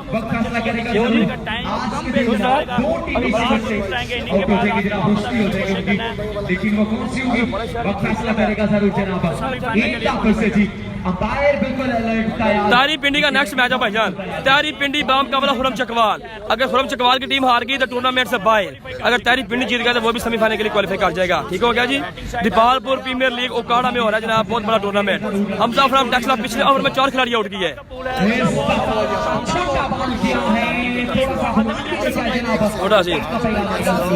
तारी पिंडी का नेक्स्ट मैच है भाईजान, तारी पिंडी बाम काबला खुरम चकवाल। अगर खुरम चकवाल की टीम हार गई तो टूर्नामेंट से बाहर, अगर तारी पिंडी जीत गया तो वो भी सेमीफाइनल के लिए क्वालिफाई कर जाएगा। ठीक हो गया जी। दीपालपुर प्रीमियर लीग उकाड़ा में हो रहा है जनाब, बहुत बड़ा टूर्नामेंट। हमजा फ्राम टेक्सास पिछले ओवर में 4 खिलाड़ी आउट किए।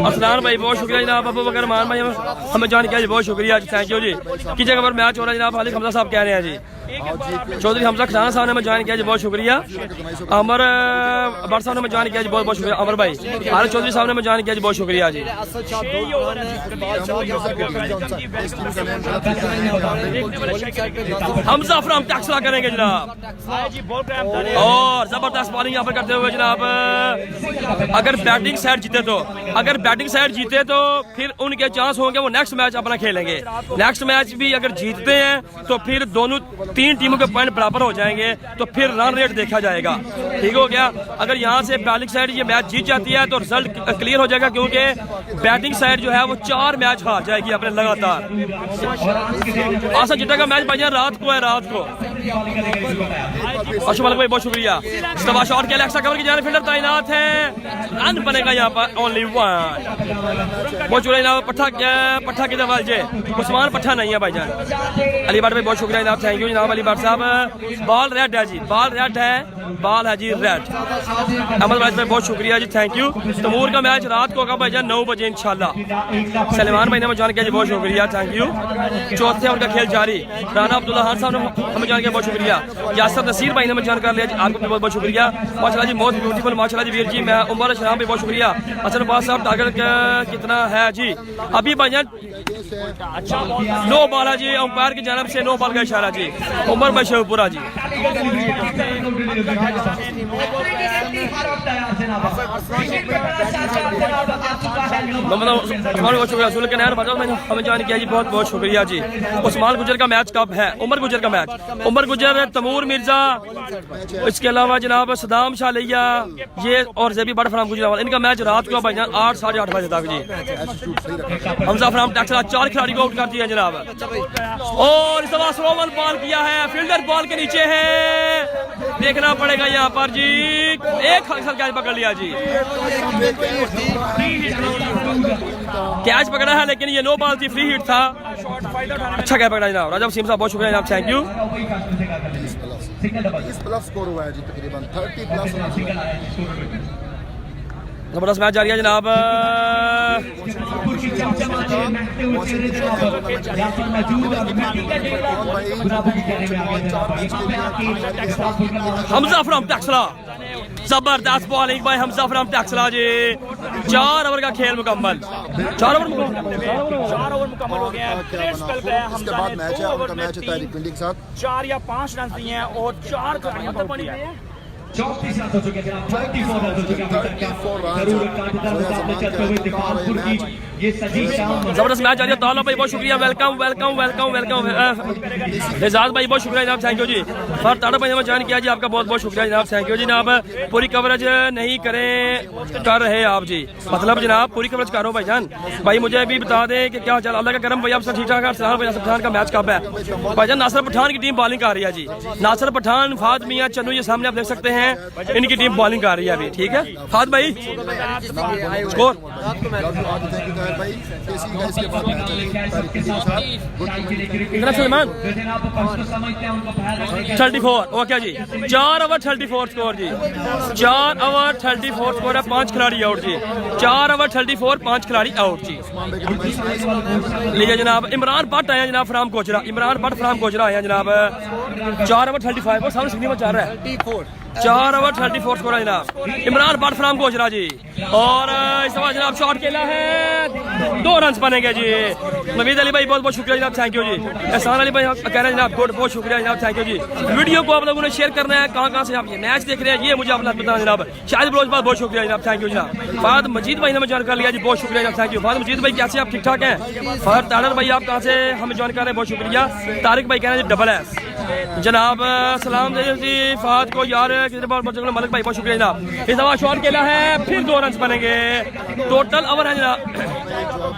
असलान भाई बहुत शुक्रिया जनाब, अबू बकर मान भाई हमें जान किया जी, बहुत शुक्रिया जी, थैंक यू जी। की जगह पर मैच हो रहा है जनाब, खालिद हमजा साहब कह रहे हैं जी। चौधरी हमजा खान साहब ने हमें ज्वाइन किया जी, बहुत शुक्रिया। अमर भट्ट साहब ने हमें ज्वाइन किया जी, बहुत बहुत शुक्रिया। अमर भाई आरिफ चौधरी साहब ने हमें ज्वाइन किया जी, बहुत शुक्रिया जी। हमजा फ्रॉम टेक्सास करेंगे जनाब, और जबरदस्त बॉलिंग यहाँ पर करते हुए जनाब। अगर बैटिंग साइड जीते तो, अगर बैटिंग साइड जीते तो फिर उनके चांस होंगे वो नेक्स्ट मैच अपना खेलेंगे। नेक्स्ट मैच भी अगर जीतते हैं तो फिर दोनों 3 टीमों के पॉइंट बराबर हो जाएंगे तो फिर रन रेट देखा जाएगा। ठीक हो गया। अगर यहाँ से बॉलिंग साइड ये मैच जीत जाती है तो रिजल्ट क्लियर हो जाएगा, क्योंकि बैटिंग साइड जो है वो 4 मैच हार जाएगी अपने लगातार। आसान चिट्टा का मैच भाई रात को है, रात को। अशुभ भाई बहुत शुक्रिया। शॉट के लिए एक्स्ट्रा कवर की जाने फील्डर तैनात है, रन बनेगा यहाँ पर ओनली 1। बहुत शुक्रिया जनाब। पट्ठा की दवाल जे उस्मान पट्ठा नहीं है भाईजान। अली भट्ट भाई बहुत शुक्रिया जनाब, थैंक यू जनाब। अली भट्ट साहब बॉल रेड है जी, बॉल रेड है, बॉल है जी रेड। अहमद भाई बहुत शुक्रिया जी, थैंक यू। तमूर का मैच रात को होगा भाईजान 9 बजे इंशाल्लाह। सलमान भाई ने हमें जान किया जी, बहुत शुक्रिया, थैंक यू। चौथे उनका खेल जारी। राना अब्दुल्ला खान साहब ने हमें जान किया, बहुत शुक्रिया। यासर नसीर भाई ने हमें जान कर लिया जी, आपको बहुत बहुत शुक्रिया माशाल्लाह जी, बहुत ब्यूटीफुल माशाल्लाह जी वीर जी। मैं उमर शराम भी बहुत शुक्रिया। हसन अब्बास साहब टारगेट कितना है जी? अभी भाईजान 9 बॉल है जी, अंपायर की जानब से 9 बॉल का इशारा जी। उमर भाई शेखपुरा जी। हमें जान किया जी, बहुत बहुत शुक्रिया जी। उस्मान गुजर का मैच कब है? उमर गुजर का मैच, उमर गुजर, तमूर मिर्जा, इसके अलावा जनाब सदाम शाह लिया ये और जेबी बड़ फराम गुजरावाल, इनका मैच रात को भाईजान 8 साढ़े 8 बजे तक जी। हमजा फराम टैक्सला 4 खिलाड़ी को आउट कर दिया जनाब। और इस दफा स्लोवन बॉल किया है, फील्डर बॉल के नीचे है, देखना पड़ेगा यहाँ पर जी। एक कैच पकड़ लिया जी, कैच पकड़ा है लेकिन ये नो बॉल थी, फ्री हिट था। अच्छा कैच पकड़ा जनाब। राजा वसीम साहब बहुत शुक्रिया जनाब, थैंक यू। 30 प्लस स्कोर हुआ है जी, तकरीबन 30 प्लस। जबरदस्त मैच जारी है जनाब। हमजा फ्रॉम टैक्सला, जबरदस्त bowling by Hamza from Taxila ji. 4 over का खेल मुकम्मल, 4 ओवर मुकम्मल हो गया है। इसके बाद मैच है उनका, मैच है तहरीक पिंडी के साथ। 4 या 5 रन दिए हैं और 4 खिलाड़ियों को दिया है। 34 रन हो चुके हैं, 34 रन हो चुके हैं। जरूर कांटेदार मुकाबले चलते हुए दीपालपुर की ये सजी शाम। जबरदस्त मैच जारी है। ताला भाई बहुत शुक्रिया, welcome welcome welcome welcome. Ejaz भाई बहुत शुक्रिया जनाब, थैंक यू जी। फर ताड़ा भाई हमें जान किया जी, आपका बहुत बहुत शुक्रिया जनाब, थैंक यू जी। जनाब पूरी कवरेज नहीं कर रहे आप जी, मतलब जनाब पूरी कवरेज करो भाईजान। भाई मुझे भी बता दें कि क्या चल, अल्लाह का करम भैया, आप सब ठीक ठाक है? नासिर पठान का मैच कब है भाईजान? नासिर पठान की टीम बॉलिंग कर रही है जी। नासिर पठान, फाद मियां, चन्नू ये सामने आप देख सकते हैं, इनकी टीम बॉलिंग कर रही है अभी। ठीक है फाद भाई, स्कोर कितना सलमान? 34 ओके जी। 4 ओवर 34 स्कोर जी, 4 ओवर 34 स्कोर है, 5 खिलाड़ी आउट जी। 4 ओवर 34, 5 खिलाड़ी आउट जी। लीजिए जनाब, इमरान भट्ट आए जनाब फ्राम कोचरा, इमरान भट्ट फ्राम कोचरा आए जनाब। 4 ओवर 35 और सामने स्क्रीन पर चल रहा है 4 ओवर 34 स्कोर है जनाब। इमरान भट्ट फ्राम कोचरा जी। और इस दफा जनाब शॉट खेला है, 2 रन बनेंगे जी। नवीद अली भाई बहुत बहुत शुक्रिया जनाब, थैंक यू जी। एहसान अली भाई कह रहे हैं जनाब गुड, बहुत शुक्रिया जनाब, थैंक यू जी। वीडियो को आप लोगों ने शेयर करना है, कहाँ से आप ये मैच देख रहे हैं ये मुझे आप बताना जनाब। शाहिद बलोच बहुत शुक्रिया जनाब, थैंक यू जनाब। फाद मजीद भाई ने हमें जानकारी लिया जी, बहुत शुक्रिया जनाब, थैंक यू। फाद मजीद भाई कैसे आप ठीक ठाक हैं? फाद ताड़र भाई आप कहाँ से हमें जानकारी है, बहुत शुक्रिया। तारिक भाई कह रहे हैं डबल एस जनाब, सलाम जी फाद को यार। मलिक भाई बहुत शुक्रिया जनाब। इस दफा शॉट खेला है, फिर 2 रन बनेंगे। टोटल ओवर है जनाब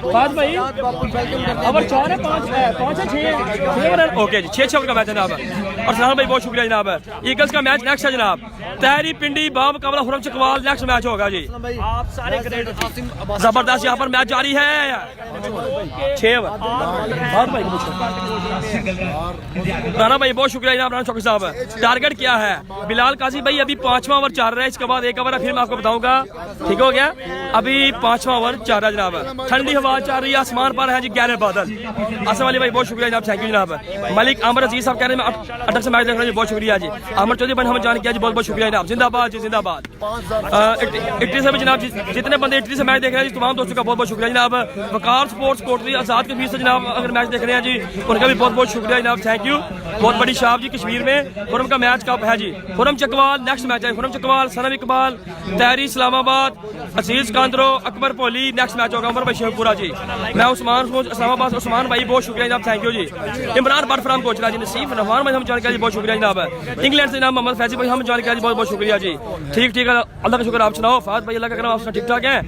फाद भाई, ओवर 4 है, 5 है, 6 रन ओके जी। 6 ओवर का मैच जनाब। और सलाम भाई बहुत शुक्रिया जनाब। ईगल्स का मैच नेक्स्ट है जनाब, तहरी पिंडी बाब मुकाबला खुरम चकवाल, नेक्स्ट मैच होगा जी। आप सारे ग्रेड जबरदस्त यहाँ पर मैच जारी है। 6 ओवर राना भाई बहुत शुक्रिया जनाब। राना चौकी साहब टारगेट क्या है? बिलाल काजी भाई अभी 5वां ओवर चल रहा है, इसके बाद 1 ओवर है, फिर मैं आपको बताऊंगा। ठीक हो गया, अभी 5वां ओवर चल रहा है जनाब। ठंडी हवा चल रही है, आसमान पर है जी गहरे बादल। असम अली भाई बहुत शुक्रिया जनाब, थैंक यू जनाब। मलिक आमर अजीज साहब कह रहे हैं अटक से मैच देख रहे हैं, बहुत शुक्रिया जी। अमर चौधरी भाई हमें जान किया जी, बहुत बहुत शुक्रिया जनाब, जिंदाबाद जी जिंदाबाद। इटली से भी जनाब जितने बंदे इटली से मैच देख रहे हैं तमाम दोस्तों का बहुत बहुत शुक्रिया जनाब। वकार स्पोर्ट्स कोटरी आजाद के बीच से जनाब अगर मैच देख रहे हैं जी, उनका भी बहुत बहुत शुक्रिया जनाब, थैंक यू। बहुत बड़ी शाप जी कश्मीर में। खुरम का मैच कब है जी? खुरम चकवाल नेक्स्ट मैच है। खुरम चकवाल, सनम इकबाल, तहरी इस्लामाबाद, अजीज कांद्रो, अकबर पोली नेक्स्ट मैच होगा। उमर भाई शेखपुरा जी, मैं उस्मान इस्लामाबाद। उस्मान भाई बहुत शुक्रिया जनाब, थैंक यू जी। इमरान बरफराम कोच जी, नसीफ रहमान भाई हम जानकारी बहुत शुक्रिया जनाब। इंग्लैंड से जनाब मोहम्मद फैजी भाई हम जानकारी बहुत बहुत शुक्रिया जी। ठीक ठीक है, अल्लाह का शुक्र। आप सुनाओ फाद भाई, अल्लाह का करम, आप ठीक ठाक हैं?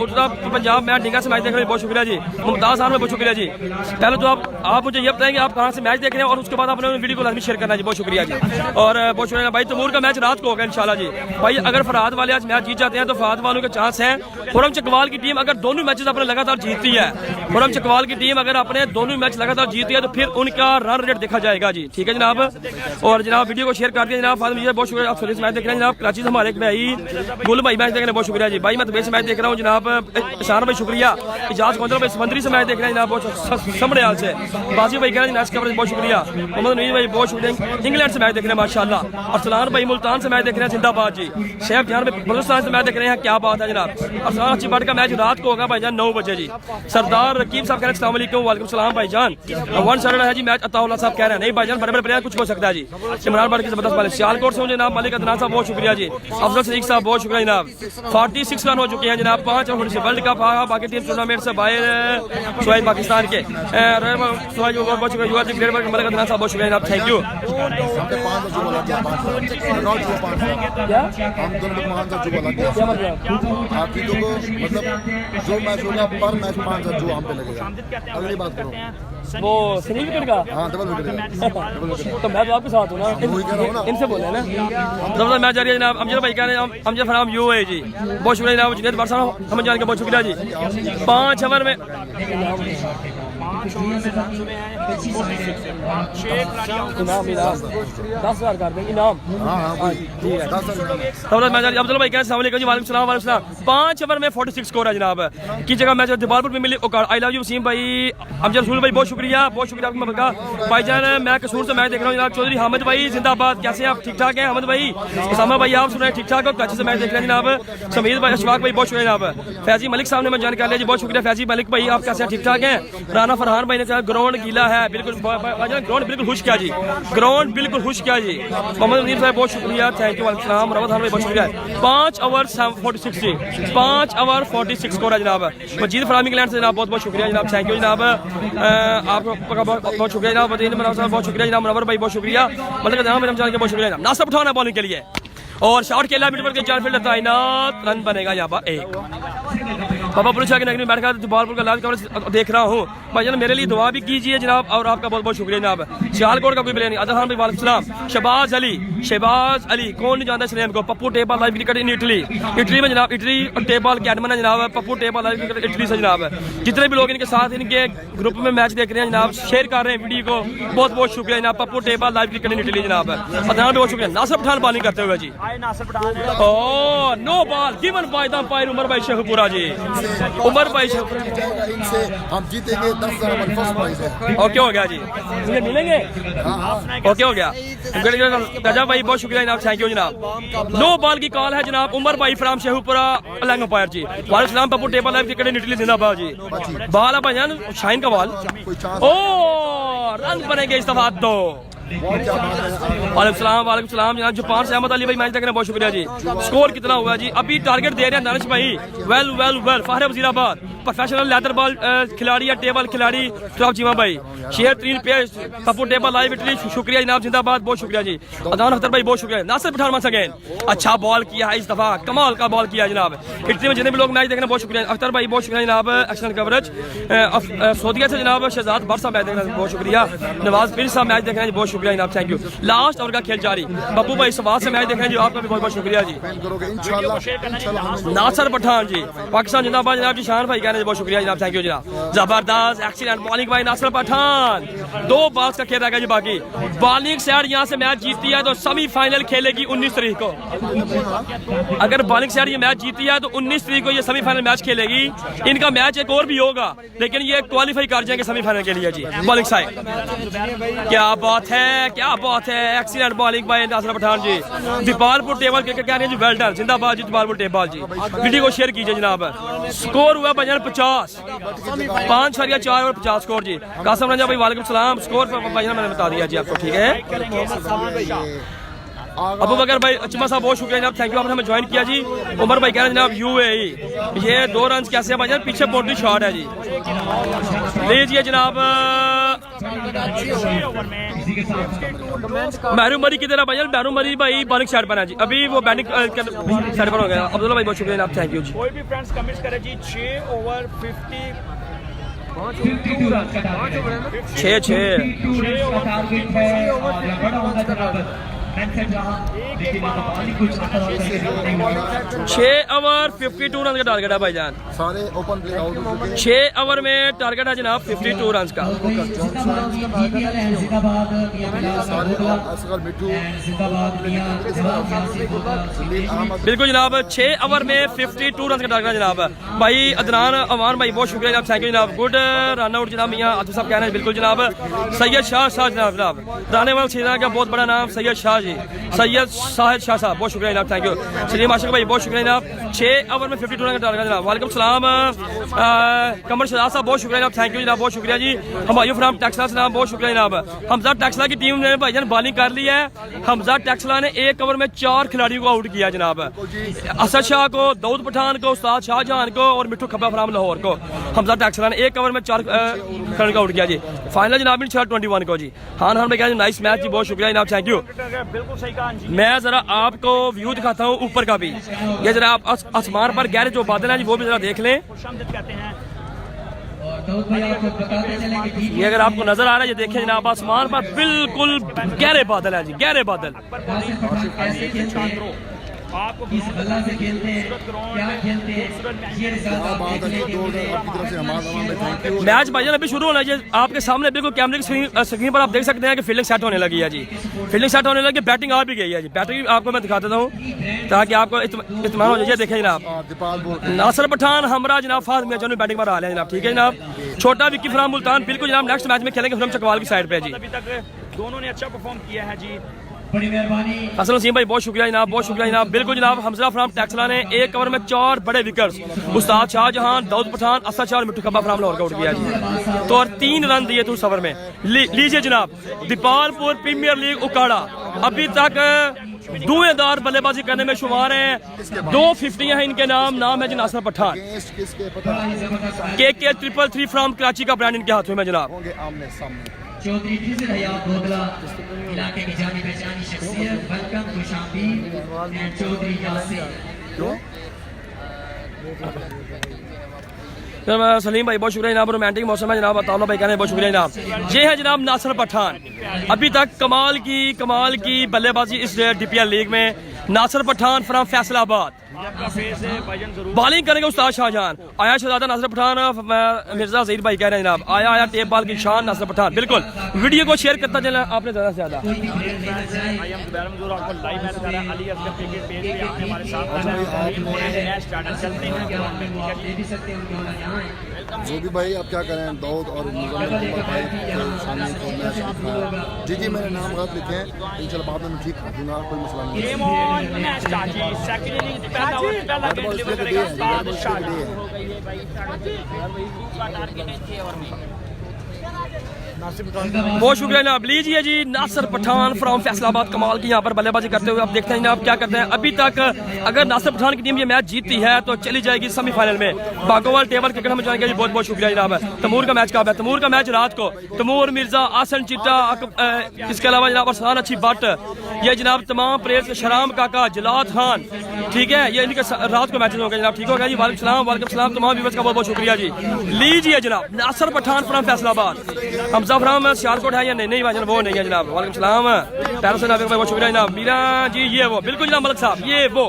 उत्तरा पंजाब मैं डिंगा से मैच देख रहे हैं, बहुत शुक्रिया जी। मुमताज साहब बहुत शुक्रिया जी। पहले तो आप मुझे ये बताएंगे आप कहाँ से मैच देख रहे हैं और उसके बाद आपने वीडियो को लाजमी शेयर करना जी, बहुत शुक्रिया जी। और बहुत शुक्रिया भाई। तमूर का मैच रात को होगा इंशाल्लाह जी। भाई अगर फरहाद वाले आज मैच जीत जाते हैं तो फरहाद वालों के चांस हैं। खुरम चकवाल की टीम अगर दोनों मैचेस अपने लगातार जीतती है, खुरम चकवाल की टीम अगर अपने दोनों मैच लगातार जीतती है तो फिर उनका रन रेट देखा जाएगा जी। ठीक है जनाब। और जनाब वीडियो को शेयर कर दिया जनाब। फाद मुझे बहुत शुक्रिया, आप सर्विस मैच देख रहे हैं जनाब। कराची से हमारे एक भाई गुल भाई मैच देख रहे हैं, बहुत शुक्रिया जी। भाई मैं तबे से मैच देख रहा हूँ जनाब। ईशान भाई शुक्रिया। इजाज कौंदर भाई समंदरी से मैच देख रहे हैं जनाब, बहुत समड़ियाल से। बाजी भाई कह रहे हैं मैच कवरेज, बहुत शुक्रिया। मोहम्मद नईम भाई बहुत शुक्रिया, इंग्लैंड से मैच देख रहे हैं माशाल्लाह। अरसलान भाई मुल्तान से मैच देख रहे हैं, जिंदाबाद जी। शेख जान भाई बलूचिस्तान से मैच देख रहे हैं, क्या बात है जनाब। अरसलान अच्छी बात का मैच रात को होगा भाईजान 9 बजे जी। सरदार रकीब साहब कह रहे हैं अस्सलाम वालेकुम। वालेकुम सलाम भाईजान। वन साइड है जी मैच, अताउल्लाह साहब कह रहे हैं नहीं भाईजान बड़े बड़े प्लेयर कुछ हो सकता है जी। इमरान भाई की जबरदस्त बात। सियालकोट से जनाब मलिक अदनान साहब बहुत शुक्रिया जी। अफजल सदीक साहब बहुत शुक्रिया जनाब। 46 रन हो चुके हैं जनाब। 5 ओवर से वर्ल्ड कप आ बाकी टीम टूर्नामेंट से बाहर सुहाइब पाकिस्तान के सुहाइब बहुत शुक्रिया। मलिक अदनान साहब बहुत शुक्रिया जनाब, थैंक यू। जो मैच होगा पर मैच 5,000 जो हम पे लगेगा। अगली बात करो वो सिंगल विकेट का। हाँ डबल विकेट तो मैं तो आपके साथ हूँ ना, इनसे बोले ना। जबरदस्त मैच जारी है जनाब। अमजद भाई कह रहे हैं अमजद फराम यू है जी, बहुत शुक्रिया जनाब। जुनैद बार साहब हमें जान के बहुत शुक्रिया जी। 5 ओवर में 10,000 कर देंगे इनाम। अब्दुल भाई कह रहे हैं जी, वालेकुम सलाम। 5 ओवर में 46 स्कोर है जनाब। की जगह मैच दिबालपुर में मिली औकाड़। आई लव यू वसीम भाई। अमजद रसूल भाई बहुत शुक्रिया आपका भाईजान। मैं कसूर से मैच देख रहा हूँ जनाब। चौधरी हामिद भाई जिंदाबाद, कैसे आप? ठीक ठाक हैं हामिद भाई? उसामा भाई आप सुन रहे हैं, ठीक ठाक हो? कराची से मैच देख रहे हैं जनाब। समीर भाई, अशफाक भाई बहुत शुक्रिया जनाब। फैजी मलिक साहब ने मैं जानकारी लिया जी, बहुत शुक्रिया फैजी मलिक भाई, आप कैसे हैं? ठीक ठाक हैं? राना फरहान भाई ने कहा ग्राउंड गीला है, बिल्कुल ग्राउंड बिल्कुल खुश किया जी, ग्राउंड बिल्कुल खुश किया जी। मोहम्मद नदीम साहब बहुत शुक्रिया, थैंक यू। वालेकुम रवत खान भाई बहुत शुक्रिया। 5 ओवर 46 जी, 5 ओवर 46 स्कोर है जनाब। मजीद फरामी इंग्लैंड से जनाब बहुत बहुत शुक्रिया जनाब, थैंक यू जनाब। आपका बहुत शुक्रिया जनाब। वजीर मनाव साहब बहुत शुक्रिया जनाब। मनवर भाई बहुत शुक्रिया। मतलब जनाब रमजान के बहुत शुक्रिया जनाब। नासिर पठान है बॉलिंग के लिए और शॉट खेला मिड पर के 4 फील्डर तैनात, रन बनेगा यहाँ पर 1। बाबा पुलिस के नगरी बैठ कर बालपुर का लाइव कवरेज देख रहा हूँ भाईजान, मेरे लिए दुआ भी कीजिए जनाब और आपका बहुत बहुत शुक्रिया जनाब। सियालकोट का कोई प्लेयर नहीं। अदहान भाई वालेकुम सलाम। शहबाज अली कौन नहीं जानता इसलिए हमको। Pappu table live cricket in Italy में जनाब। इटली और टेबल कैडमन है जनाब। Pappu table live cricket Italy से जनाब। जितने भी लोग इनके साथ इनके ग्रुप में मैच देख रहे हैं जनाब, शेयर कर रहे हैं वीडियो को, बहुत बहुत शुक्रिया जनाब। Pappu table live cricket in Italy जनाब। अदहान बहुत शुक्रिया। नासिर पठान बॉलिंग करते हुए जी। No ball given by the umpire Umar भाई शेखपुरा जी। उमर भाई इनसे हम जीतेंगे 10,000 फर्स्ट प्राइज है। ओके हो गया जी, मुझे मिलेंगे। ओके हो गया राजा भाई, बहुत शुक्रिया जनाब, थैंक यू जनाब। नो बॉल की कॉल है जनाब। उमर भाई फ्राम शेखपुरा अलग अंपायर जी। वालेकुम Pappu table live cricket in Italy जिंदाबाद जी। बॉल है भाईजान शाइन का बॉल। ओ रन बनेंगे इस दफा तो। वालेकुम सलाम जनाब। जापान से अहमद अली भाई मैच देखने बहुत शुक्रिया जी। स्कोर कितना हुआ जी? अभी टारगेट दे रहे हैं दानिश भाई। Well Fahar Wazirabad professional leather ball खिलाड़ी या टेबल खिलाड़ी ट्रॉप जीवा भाई। Share 3 page Pappu table live Italy, शुक्रिया जनाब, जिंदाबाद, बहुत शुक्रिया जी। अदान अख्तर भाई बहुत शुक्रिया। नासिर पठान वंस अगेन अच्छा बॉल किया है इस दफा, कमाल का बॉल किया जनाब। इटली में जितने भी लोग मैच देखने बहुत शुक्रिया। अख्तर भाई बहुत शुक्रिया जनाब, एक्सलेंट कवरेज। सऊदीया से जनाब शहजाद बरसा मैच देखने बहुत शुक्रिया। नवाज पीर साहब मैच देखने बहुत शुक्रिया जनाब, थैंक यू। लास्ट ओवर का खेल जारी। बब्बू भाई सवाल से मैच देखने जी, आपका भी बहुत बहुत शुक्रिया जी। नासिर पठान जी पाकिस्तान जिंदाबाद जनाब जी। शान भाई कहने बहुत शुक्रिया जनाब, थैंक यू जनाब। जबरदस्त एक्सीलेंट बॉलिंग भाई नासिर पठान। 2 बॉल्स का खेल रहेगा जी बाकी। बॉलिंग साइड यहाँ से मैच जीतती है तो सेमीफाइनल खेलेगी 19 तारीख को। अगर बॉलिंग साइड ये मैच जीती है तो 19 तारीख को ये सेमीफाइनल मैच खेलेगी। इनका मैच एक और भी होगा लेकिन ये क्वालिफाई कर जाएंगे सेमीफाइनल के लिए जी। बॉलिंग साइड क्या बात है, क्या बात है, एक्सीलेंट बॉलिंग भाई नासिर पठान जी। दीपालपुर टेबल क्रिकेट कह रहे हैं जी, वेल डन, जिंदाबाद जी दीपालपुर टेबल जी। वीडियो को शेयर कीजिए जनाब। स्कोर हुआ भाईजान 50 5.4 और 50 स्कोर जी। कासम रंजा भाई वालेकुम सलाम। स्कोर भाई मैंने बता दिया जी आपको, ठीक है। अबू बकर भाई अचमा साहब बहुत शुक्रिया जनाब, थैंक यू, आपने हमें ज्वाइन किया जी। उमर भाई कह रहे हैं जनाब UAE ये 2 रन कैसे भाई पीछे बाउंड्री शॉट है जी। लीजिए जनाब महरूम मरी की तरह भाई, महरूम मरी भाई बॉलिंग साइड पर है जी, अभी वो बैटिंग साइड पर हो गया। अब्दुल्ला भाई बहुत शुक्रिया जनाब, थैंक यू जी। कोई भी फ्रेंड्स कमेंट करे जी 6 ओवर 52 रन का टारगेट है। 6 ओवर 52 रन का टारगेट है भाईजान। सारे ओपन प्ले आउट हो चुके हैं। 6 ओवर में टारगेट है जनाब 52 रन का। असगर मिठू बिल्कुल जनाब 6 ओवर में 52 रन का टारगेट है जनाब। भाई अदनान अमान भाई बहुत शुक्रिया जनाब, थैंक यू जनाब। गुड रन आउट जनाब मियां आतिफ साहब कह रहे हैं, बिल्कुल जनाब। सैयद शाह जनाब राने वाला सीधा का बहुत बड़ा नाम सैयद शाह जी, सैयद शाहिद शाह साहब बहुत शुक्रिया जनाब, थैंक यू। सलीम आशिक भाई बहुत शुक्रिया जनाब। 6 ओवर में 52 रन का टारगेट जनाब। वालेकुम सलाम कमर शहजाद साहब बहुत शुक्रिया जनाब, थैंक यू जनाब, बहुत शुक्रिया जी। हमायूं फ्राम टेक्सला जनाब बहुत शुक्रिया जनाब। हमजा टेक्सला की टीम ने भाईजान बॉलिंग कर ली है। हमजा टेक्सला ने 1 ओवर में 4 खिलाड़ियों को आउट किया जनाब। असद शाह को, दाऊद पठान को, उस्ताद शाहजहां को और मिठू खब्बा फ्राम लाहौर को हमजा टेक्सला ने 1 ओवर में 4 खिलाड़ियों को आउट किया जी। फाइनल जनाब 21 को जी। हाँ भाई कह नाइस मैच जी, बहुत शुक्रिया जनाब, थैंक यू। बिल्कुल सही कहा जी। मैं जरा आपको व्यू दिखाता हूँ ऊपर का भी, ये जरा आप आसमान पर गहरे जो बादल हैं जी वो भी जरा देख लें। कहते हैं ये अगर आपको नजर आ रहा है ये देखें जनाब आसमान पर बिल्कुल गहरे बादल हैं जी, गहरे बादल। आपको मैच भाईजान अभी शुरू होना है, आपके सामने बिल्कुल कैमरे की स्क्रीन पर आप देख सकते हैं कि फील्डिंग सेट होने लगी है जी, फील्डिंग सेट होने लगी, बैटिंग आ भी गई है जी। बैटिंग आपको मैं दिखा देता हूँ ताकि आपको इत्मीनान हो जाए। देखें जनाब नासिर पठान हमरा जनाब फाज में बैटिंग पर आ रहे हैं जनाब, ठीक है जनाब। छोटा विक्की फ्राम मुल्तान बिल्कुल जनाब नेक्स्ट मैच में खेलेंगे फिर हम चकवाल की साइड पे जी। अभी तक दोनों ने अच्छा परफॉर्म किया है जी, बड़ी मेहरबानी। हसन वसीम भाई बहुत शुक्रिया जनाब, बहुत शुक्रिया जनाब। बिल्कुल जनाब हमजा फ्राम टेक्सला ने 1 ओवर में 4 बड़े विकेट्स उस्ताद शाहजहां, दाऊद पठान, असद शाह और मिठू खब्बा फ्राम लाहौर का आउट किया जी। तो और 3 रन दिए थे उस ओवर में। लीजिए जनाब दीपालपुर प्रीमियर लीग उकाड़ा अभी तक धुएंधार बल्लेबाजी करने में शुमार हैं। 2 50 हैं इनके नाम है जी नासिर पठान। KK 333 फ्राम कराची का ब्रांड इनके हाथों में जनाब। आमने सामने चौधरी जिजर हयात बोगला इलाके की जानी पहचानी शख्सियत, वेलकम खुशामदीद एंड चौधरी यासिर। सलीम भाई बहुत शुक्रिया जनाब, रोमांटिक मौसम है जनाब। अताउल्लाह भाई कहने बहुत शुक्रिया जनाब। ये है जनाब नासिर पठान, अभी तक कमाल की बल्लेबाजी इस DPL लीग में। नासिर पठान फ्राम फैसलाबाद बॉलिंग करेंगे उस्ताद शाहजहां। आया शहजादा नासिर पठान, मिर्जा ज़हीर भाई कह रहे हैं जनाब आया टेप बॉल की शान नासिर पठान। बिल्कुल वीडियो को शेयर करता चलें आपने ज़्यादा से ज़्यादा। जो भी भाई आप क्या करें, दाऊद और जी जी मेरे नाम गलत लिखे हैं, इंशाल्लाह बाद में ठीक कर दूंगा, कोई मसला नहीं। बहुत शुक्रिया जनाब। लीजिए जी नासिर पठान फ्रॉम फैसलाबाद कमाल की यहाँ पर बल्लेबाजी करते हुए आप देखते हैं जनाब क्या करते हैं। अभी तक अगर नासिर पठान की टीम ये मैच जीतती है तो चली जाएगी सेमीफाइनल में। बागोवाल टेबल क्रिकेट में ज्वाइन किया, बहुत बहुत शुक्रिया जनाब। तमूर का मैच कब है? तमूर का मैच रात को। तमूर मिर्जा, आसन चिट्टा, इसके अलावा जनाब अरसान अच्छी बट, ये जनाब तमाम प्लेयर्स, शराम काका, जलाद खान, ठीक है, ये इनके रात को मैचेस होंगे जनाब, ठीक होगा जी। वालेकुम सलाम तमाम व्यूअर्स का बहुत बहुत शुक्रिया जी। लीजिए जनाब नासिर पठान फ्रॉम फैसलाबाद, हमजा फ्राम सियालकोट है या नहीं भाईजान? वो नहीं है जनाब। वालेकुम सलाम पैरो से नाबिक भाई बहुत शुक्रिया जनाब। मीरा जी ये वो बिल्कुल जनाब मलिक साहब ये वो।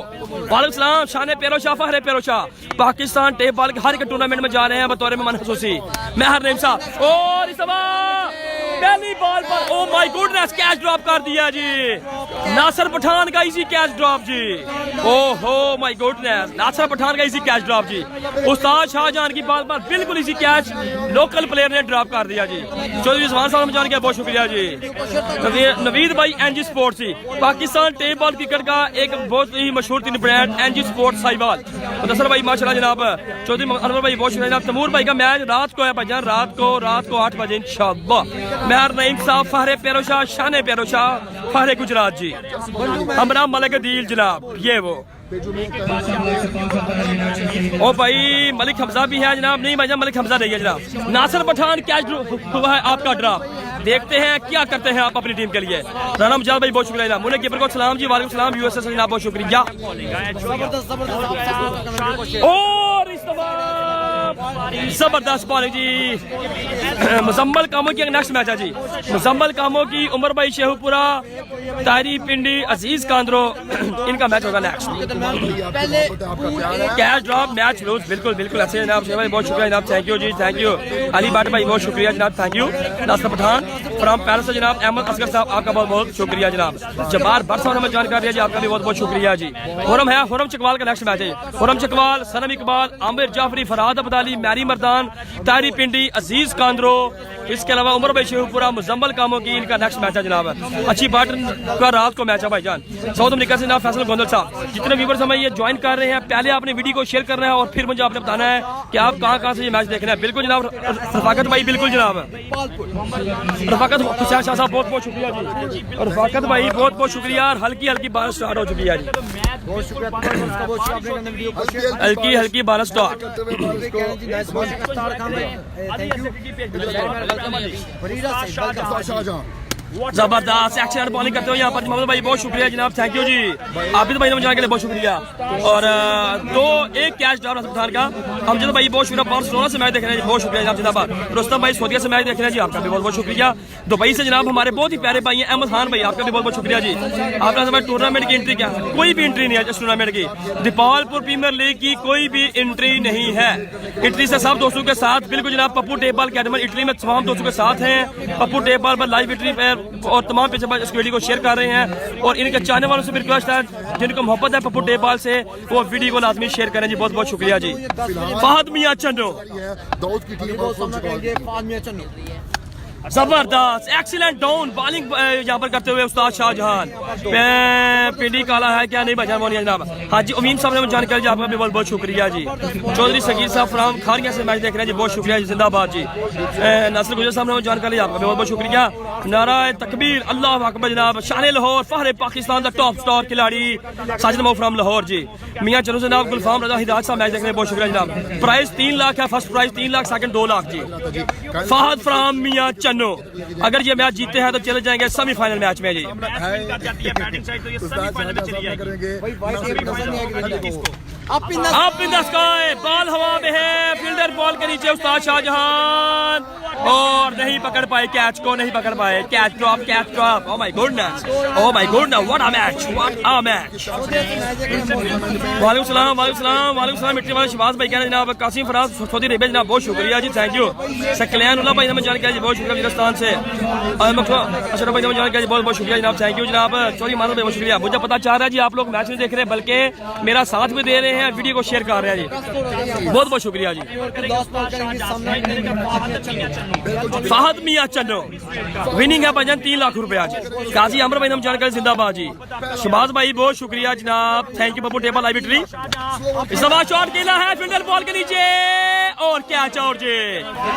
वालेकुम सलाम शान पेरोशाह फहरे पेरोशाह पाकिस्तान टेप बॉल के हर एक टूर्नामेंट में जा रहे हैं बतौर मेहमान खसूसी। मैं हरनेम साहब और इस पहली बॉल पर oh my goodness catch drop कर दिया जी, नासिर पठान का इजी कैच ड्रॉप जी। ओहो माय गुडनेस, नासिर पठान का इजी कैच ड्रॉप जी। उस्ताद शाहजहां की बॉल पर बिल्कुल इजी कैच लोकल प्लेयर ने ड्रॉप कर दिया जी। चौधरी उस्मान साहब जान के बहुत शुक्रिया जी। नवीद भाई एनजी स्पोर्ट्स जी, पाकिस्तान टेप बॉल क्रिकेट का एक बहुत ही मशहूर तीन brand NG sports Sahiwal. Mudassar भाई माशाल्लाह जनाब, चौधरी अनवर भाई बहुत शुक्रिया जनाब। तमूर भाई का मैच रात को है भाईजान, रात को 8 बजे इंशाअल्लाह। मेहर नईम साहब, फहरे पेरोशाह, शान पेरोशाह, फहरे गुजरात जी, हमरा मलिक दिल जनाब, ये वो ओ भाई मलिक हमजा भी है जनाब। नहीं भाईजान मलिक हमजा नहीं है जनाब। नासिर पठान कैच हुआ है आपका ड्रॉप, देखते हैं क्या करते हैं आप अपनी टीम के लिए। राना मुजाद भाई बहुत शुक्रिया जनाब। मुन्ने कीपर को सलाम जी, वालेकुम सलाम यूएसए से जनाब बहुत शुक्रिया। और इस जबरदस्त बॉलिंग जी। मुजम्मल कामों की नेक्स्ट मैच है जी, मुजम्मल कामों की, उमर भाई शेहुपुरा, तारी पिंडी, अजीज कांद्रो, इनका मैच होगा next. Catch drop match lose, बिल्कुल बिल्कुल अच्छे जनाब। भाई बहुत शुक्रिया जनाब, thank you ji, thank you. Ali Butt भाई बहुत शुक्रिया जनाब, thank you. Nasir Pathan from Paris से जनाब। अहमद असगर साहब आपका बहुत बहुत शुक्रिया जनाब। जब्बार भट्ट साहब हमें जानकारी जी, आपका भी बहुत बहुत शुक्रिया जी। खुरम है, खुरम चकवाल का नेक्स्ट मैच है। खुरम चकवाल, सनम इकबाल, आमिर जाफरी, फरहाद अब्दाली, मैरी मर्दान, तारी पिंडी, अजीज कांद्रो, इसके अलावा उमर भाई शेहुपुरा, मुजम्मल कामों की, इनका नेक्स्ट मैच है जनाब। अच्छी बाट का रात को मैच है भाईजान। साउथ अमेरिका से जनाब फैसल गोंदल साहब, जितने व्यूवर्स हमें ये ज्वाइन कर रहे हैं, पहले आपने वीडियो को शेयर करना है और फिर मुझे आपने बताना है कि आप कहां से ये मैच देखना है। बिल्कुल जनाब रफाकत भाई, बिल्कुल जनाब रफाकत हुसैन शाह साहब बहुत बहुत शुक्रिया जी। और रफाकत भाई बहुत बहुत शुक्रिया। और हल्की हल्की बारिश स्टार्ट हो चुकी है जी, बहुत शुक्रिया, हल्की हल्की बारिश स्टार्ट। जबरदस्त एक्शन बॉलिंग करते हो यहाँ पर मोहम्मद भाई, बहुत शुक्रिया जनाब, थैंक यू जी। आबिद भाई ने के लिए बहुत शुक्रिया। और एक कैच ड्रॉप नासिर पठान का। हमजद भाई बहुत शुक्रिया, बार्सिलोना से मैच देख रहे हैं, बहुत शुक्रिया जनाब जिंदाबाद। रुस्तम भाई सऊदीया से मैच देख रहे हैं जी, आपका भी बहुत बहुत शुक्रिया। दुबई से जनाब हमारे बहुत ही प्यारे भाई हैं अहमद खान भाई, आपका भी बहुत बहुत शुक्रिया जी। आपने हमारे टूर्नामेंट की एंट्री क्या, कोई भी एंट्री नहीं है इस टूर्नामेंट की। दीपालपुर प्रीमियर लीग की कोई भी एंट्री नहीं है। इटली से सब दोस्तों के साथ बिल्कुल जनाब, पप्पू टेबल अकेडमी इटली में तमाम दोस्तों के साथ हैं। पप्पू टेबल पर लाइव एंट्री पे और तमाम पेज इस वीडियो को शेयर कर रहे हैं। और इनके चाहने वालों से भी रिक्वेस्ट है, जिनको मोहब्बत है पप्पू टेपाल से, वो वीडियो को लाजमी शेयर करें जी। बहुत बहुत शुक्रिया जी। फहद मियां चन्नो, दाऊद की टीम जबरदस्त एक्सीलेंट डाउन बॉलिंग यहाँ पर करते हुए उस्ताद शाहजहां। पिंडी काला है क्या नहीं बजा मोनिया जनाब। हाजी उमीन साहब ने जानकारी जी, आपका भी बहुत बहुत शुक्रिया जी। चौधरी सगीर साहब फ्राम खारिया से मैच देख रहे हैं जी, बहुत शुक्रिया जी, जिंदाबाद जी। नासिर गुजर साहब ने जानकारी, आपका भी बहुत बहुत शुक्रिया। नाराए तकबीर, अल्लाह अकबर जनाब। शान लाहौर, फहरे पाकिस्तान का टॉप स्टार खिलाड़ी साजिद मऊ फ्राम लाहौर जी। मियां चलो जनाब, गुलफाम रजा हिदायत साहब मैच देख रहे हैं, बहुत शुक्रिया जनाब। प्राइस 3 लाख है, first price 3 lakh, second 2 lakh जी। फहद फ्राम मियां चन्नो, अगर ये मैच जीते हैं तो चले जाएंगे सेमीफाइनल मैच में जी। Up in the sky, ball हवा में है, फील्डर बॉल के नीचे उस्ताद शाहजहां, और नहीं पकड़ पाए कैच को, नहीं पकड़ पाए। Catch drop, catch drop. Oh my goodness, oh my goodness, what a match, what a match. वालेकुम सलाम, वालेकुम सलाम, वालेकुम सलाम। मिट्टी वाले शहबाज भाई कह रहे हैं जनाब, कासिम फराज सऊदी अरेबिया जनाब, बहुत शुक्रिया जी, थैंक यू। सकलैन उल्लाह भाई हमें जानकारी, बहुत शुक्रिया राजस्थान से। अशरफ भाई हमें जानकारी, बहुत बहुत शुक्रिया जनाब, थैंक यू जनाब। चौधरी मानव भाई बहुत शुक्रिया। मुझे पता चल रहा है जी आप लोग मैच नहीं देख रहे बल्कि मेरा साथ भी दे रहे हैं, वीडियो को शेयर कर रहे हैं जी, बहुत बहुत शुक्रिया जी। फहद मियां चन्नो विनिंग है भाईजान 3 लाख रुपए आज। काजी अमर भाई हम जानकारी, जिंदाबाद जी। शहबाज भाई बहुत शुक्रिया जनाब, thank you. Pappu table live victory. इस बार शॉट खेला है फील्डर बॉल के नीचे और कैच आउट जी।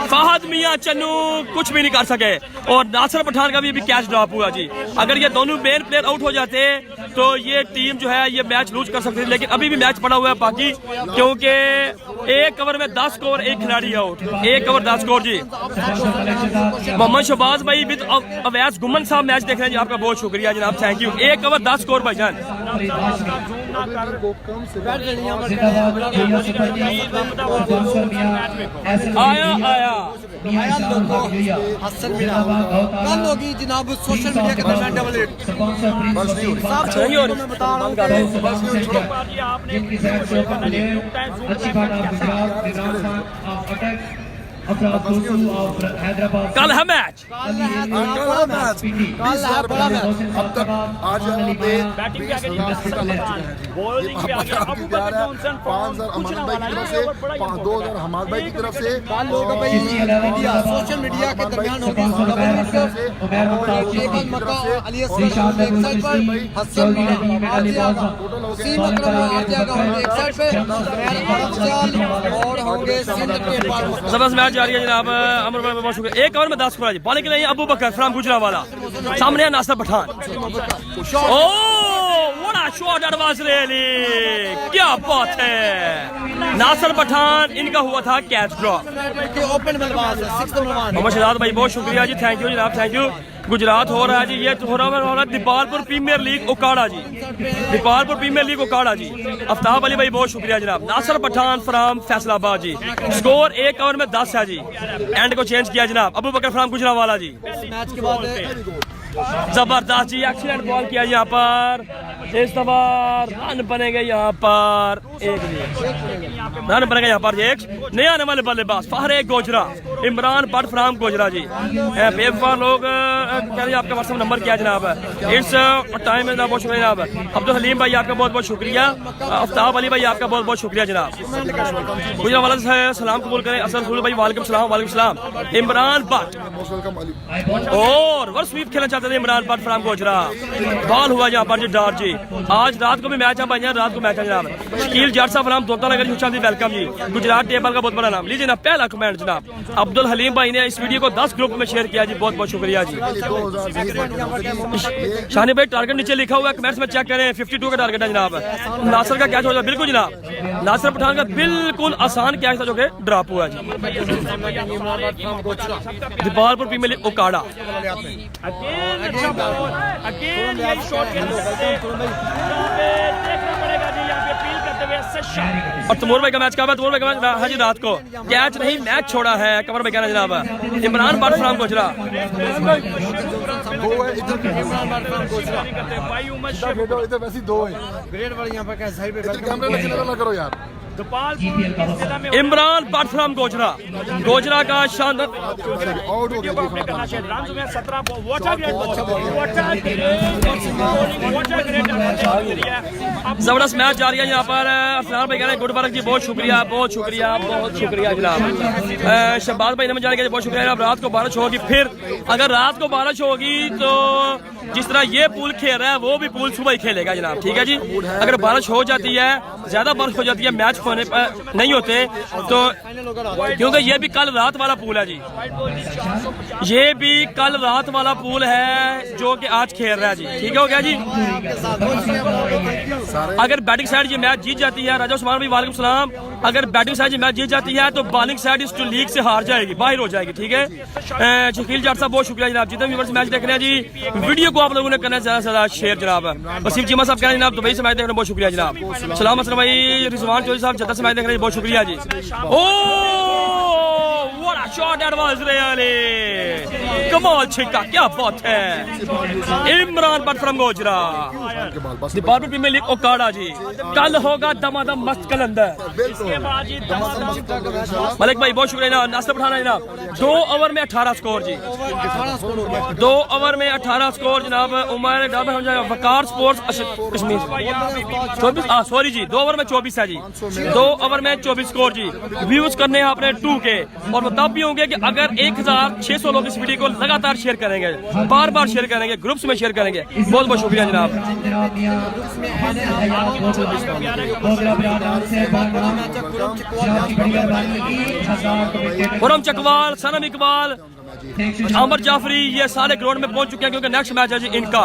फहद मियां चन्नू कुछ भी नहीं कर सके। और नासिर पठान का भी कैच ड्रॉप हुआ जी। अगर ये दोनों मेन प्लेयर आउट हो जाते तो ये टीम जो है ये मैच लूज कर सकती थी, लेकिन अभी भी मैच पड़ा हुआ है बाकी, क्योंकि एक ओवर में 10 स्कोर, एक खिलाड़ी आउट, 1 ओवर 10 स्कोर जी। मोहम्मद शहबाज भाई विद अवैस गुमन साहब मैच देख रहे हैं जी, आपका बहुत शुक्रिया जनाब, थैंक यू। 1 ओवर 10 स्कोर भाईजान। आया आया हसन मीरा कल होगी जनाब सोशल मीडिया के दरमियान डबल रेट। मैं बता रहा हूँ अच्छी बात आप गुजरात कल है मैच। अब तक आज बैटिंग पे आगे बॉलिंग पे आगे अबू बकर जॉनसन 5,000 अमानत भाई की तरफ से, 2,000 हमाद भाई की तरफ से। सोशल मीडिया के दरमियान होगी और होंगे जबरदस्त मैच जारी है जनाब। अमर भाई बहुत शुक्रिया। एक ओवर में 10 स्कोर। बॉलिंग के लिए अबू बकर फ्रॉम गुजरांवाला, सामने है Nasir Pathan. What a shot that was really, क्या बात है। नासिर पठान, इनका हुआ था कैच ड्रॉप। मोहम्मद शहजाद भाई बहुत शुक्रिया जी, थैंक यू जनाब, थैंक यू। गुजरात हो रहा है जी, ये हो रहा है दीपालपुर प्रीमियर लीग ओकाड़ा जी, दीपालपुर प्रीमियर लीग ओकाड़ा जी। आफ्ताब अली भाई बहुत शुक्रिया जनाब। Nasir Pathan from Faisalabad ji. Score 1 over में 10 है जी। एंड को चेंज किया जनाब, अबू बकर फ्राम गुजरांवाला जी। मैच के बाद जबरदस्त जी, एक्सीलेंट बॉल किया यहाँ पर। इस दफा रन बनेंगे यहाँ पर, रन बनेगा यहाँ पर। एक नया आने वाले बल्लेबाज फहरे गोजरा, इमरान भट्ट फ्राम गोजरा जी। बेवफा लोग कह रहे हैं आपका व्हाट्सएप नंबर क्या है जनाब। इट्स टाइम जनाब, बहुत शुक्रिया जनाब। अब्दुल हलीम भाई आपका बहुत बहुत शुक्रिया। आफ्ताब अली भाई आपका बहुत बहुत शुक्रिया जनाब। गुजरांवाला से सलाम कबूल करें। असल भाई वालेकुम सलाम, वालेकुम सलाम। इमरान भट्ट और वर्ष स्वीप खेलना चाहते थे इमरान भट्ट फ्राम गोजरा। बॉल हुआ यहाँ पर जी डार जी। आज रात को भी मैच है भाई, रात को मैच है जनाब। शकील जाट साहब फ्राम दोता नगर जी, वेलकम जी। गुजरात टेबल का बहुत बड़ा नाम लीजिए ना। पहला कमेंट जनाब अब्दुल हलीम भाई ने इस वीडियो को 10 ग्रुप में शेयर किया जी, बहुत बहुत शुक्रिया जी। शानी भाई टारगेट नीचे लिखा हुआ है, कमेंट्स में चेक करें। 52 का टारगेट है जनाब। नासिर का कैच हो जाए, बिल्कुल जनाब। नासिर पठान का बिल्कुल आसान कैच था जो कि ड्रॉप हुआ जी। Dipalpur premier league Okara. और तमूर भाई का मैच कब है? तमूर भाई का मैच हाँ जी रात को। कैच नहीं मैच छोड़ा है, कमर भाई कहना जनाब। इमरान भट्ट फ्राम गोजरा। वैसे 2 है। कैमरा करो यार। इमरान भट्ट फ्राम गोजरा, गोजरा का शानदार आउट हो गया। जबरदस्त मैच जारी है यहाँ पर। अफनान भाई कह रहे हैं गुड वर्क जी, बहुत शुक्रिया, बहुत शुक्रिया, बहुत शुक्रिया जनाब। शहबाज भाई ने जारी किया, बहुत शुक्रिया जनाब। रात को बारिश होगी, फिर अगर रात को बारिश होगी तो जिस तरह ये पूल खेल रहा है वो भी पूल सुबह ही खेलेगा जनाब, ठीक है जी। अगर बारिश हो जाती है, ज्यादा बारिश हो जाती है, मैच होने पर नहीं होते तो, क्योंकि ये भी कल रात वाला पूल है जी, ये भी कल रात वाला पूल है जो कि आज खेल रहा है जी, ठीक हो गया जी। अगर बैटिंग साइड ये मैच जीत जाती है, राजा उस्मान भाई वालेकुम सलाम, अगर बैटिंग साइड ये मैच जीत जाती है तो बॉलिंग साइड इस लीग से हार जाएगी, बाहर हो जाएगी, ठीक है। शकील जाट साहब बहुत शुक्रिया जनाब, जितने व्यूअर्स मैच देख रहे हैं जी, वीडियो को आप लोगों ने करना ज्यादा से ज्यादा शेयर जनाब। वसीम चीमा साहब कह रहे हैं जनाब दुबई से मैच देख रहे हैं, बहुत शुक्रिया जनाब। सलाम असलम भाई, रिजवान चौधरी साहब जद्दा से मैच देख रहे हैं, बहुत शुक्रिया जी। What a shot that was really! कमाल छिक्का, क्या बात है। Imran Bhatt from Gojra, Dipalpur premier league Okara ji. कल होगा दमादम मस्त कलंदर। मलिक भाई बहुत शुक्रिया जनाब। नासिर पठान जनाब 2 ओवर में 18 स्कोर जी, 2 ओवर में 18 स्कोर जनाब। उमर वकार स्पोर्ट्स कश्मीर 24, सॉरी जी 2 ओवर में 24 है जी, 2 ओवर में 24 स्कोर जी। व्यूज करने हैं आपने 2 के, और वो तब भी होंगे कि अगर 1600 लोग इस वीडियो को लगातार शेयर करेंगे, बार बार शेयर करेंगे, ग्रुप्स में शेयर करेंगे। बहुत बहुत शुक्रिया जनाब। खुरम चकवाल, सनम इकबाल, अमर जाफरी, ये सारे ग्राउंड में पहुंच चुके हैं क्योंकि नेक्स्ट मैच है जी इनका।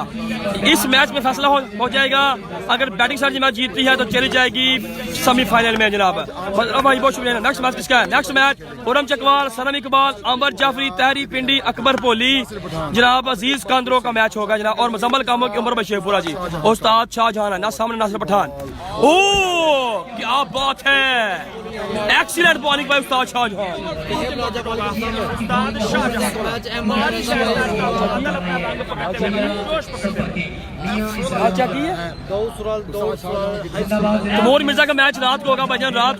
इस मैच में फैसला हो जाएगा। अगर बैटिंग साइड मैच जीतती है तो चली जाएगी सेमीफाइनल में जनाब। भाई बहुत शुक्रिया। नेक्स्ट मैच किसका है? नेक्स्ट मैच खुरम चकवाल, सनम इकबाल, अमर जाफरी, तहरी पिंडी, अकबर पोली जनाब, अजीज कांदरो का मैच होगा जनाब, और मुजम्मल कामों की उम्र शेखपुरा जी, उस्ताद शाहजहां ना सामने नासिर पठान। ओ क्या बात है, एक्सीलेंट बॉलिंग बाय उस्ताद शाहजहां। तैमूर मिर्जा का मैच रात को होगा भाईजान, रात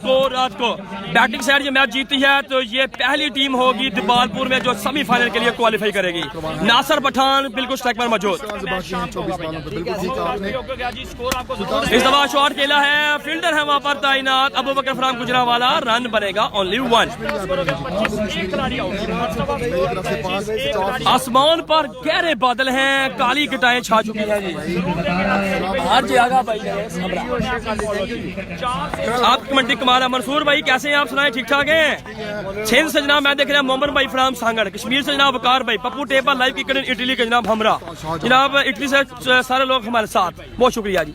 को बैटिंग साइड ये मैच जीती है तो ये पहली टीम होगी दीपालपुर में जो सेमीफाइनल के लिए क्वालिफाई करेगी। नासिर पठान बिल्कुल स्ट्राइक पर मौजूद। इस दफा शॉट खेला है, फील्डर है वहां पर तैनात अबू बकर फराम गुजरावाला। रन बनेगा ओनली 1। आसमान पर गहरे बादल हैं, काली घटाएं छा चुकी हैं जी। आप कमेंटी कमाल मंसूर भाई कैसे हैं आप, सुनाए ठीक ठाक हैं। सिंध से जनाब मैं देख रहा हूँ मोहम्मद भाई फ्राम सांगड़। कश्मीर से जनाब वकार भाई, पप्पू टेपा लाइव की करें इटली के जनाब हमरा। जनाब इटली से सारे लोग हमारे साथ, बहुत शुक्रिया जी।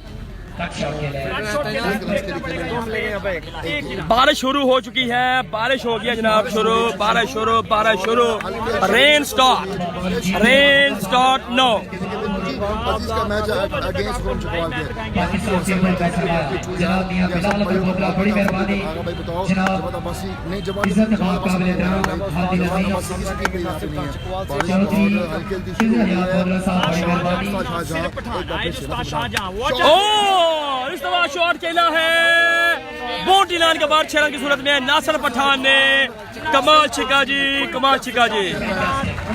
बारिश शुरू हो चुकी है, बारिश हो गया जनाब शुरू, बारिश शुरू, बारिश शुरू। Rain start no. का मैच अगेंस्ट फ्रॉम चकवाल के बड़ी मेहरबानी जनाब, नहीं इज्जत नवाब काबिल एहतराम हादी नज़ीम इस दफा शॉट खेला है बोटी लाइन के बाद 6 रन की सूरत में नासिर पठान ने। कमाल छिका जी, कमाल छिका जी,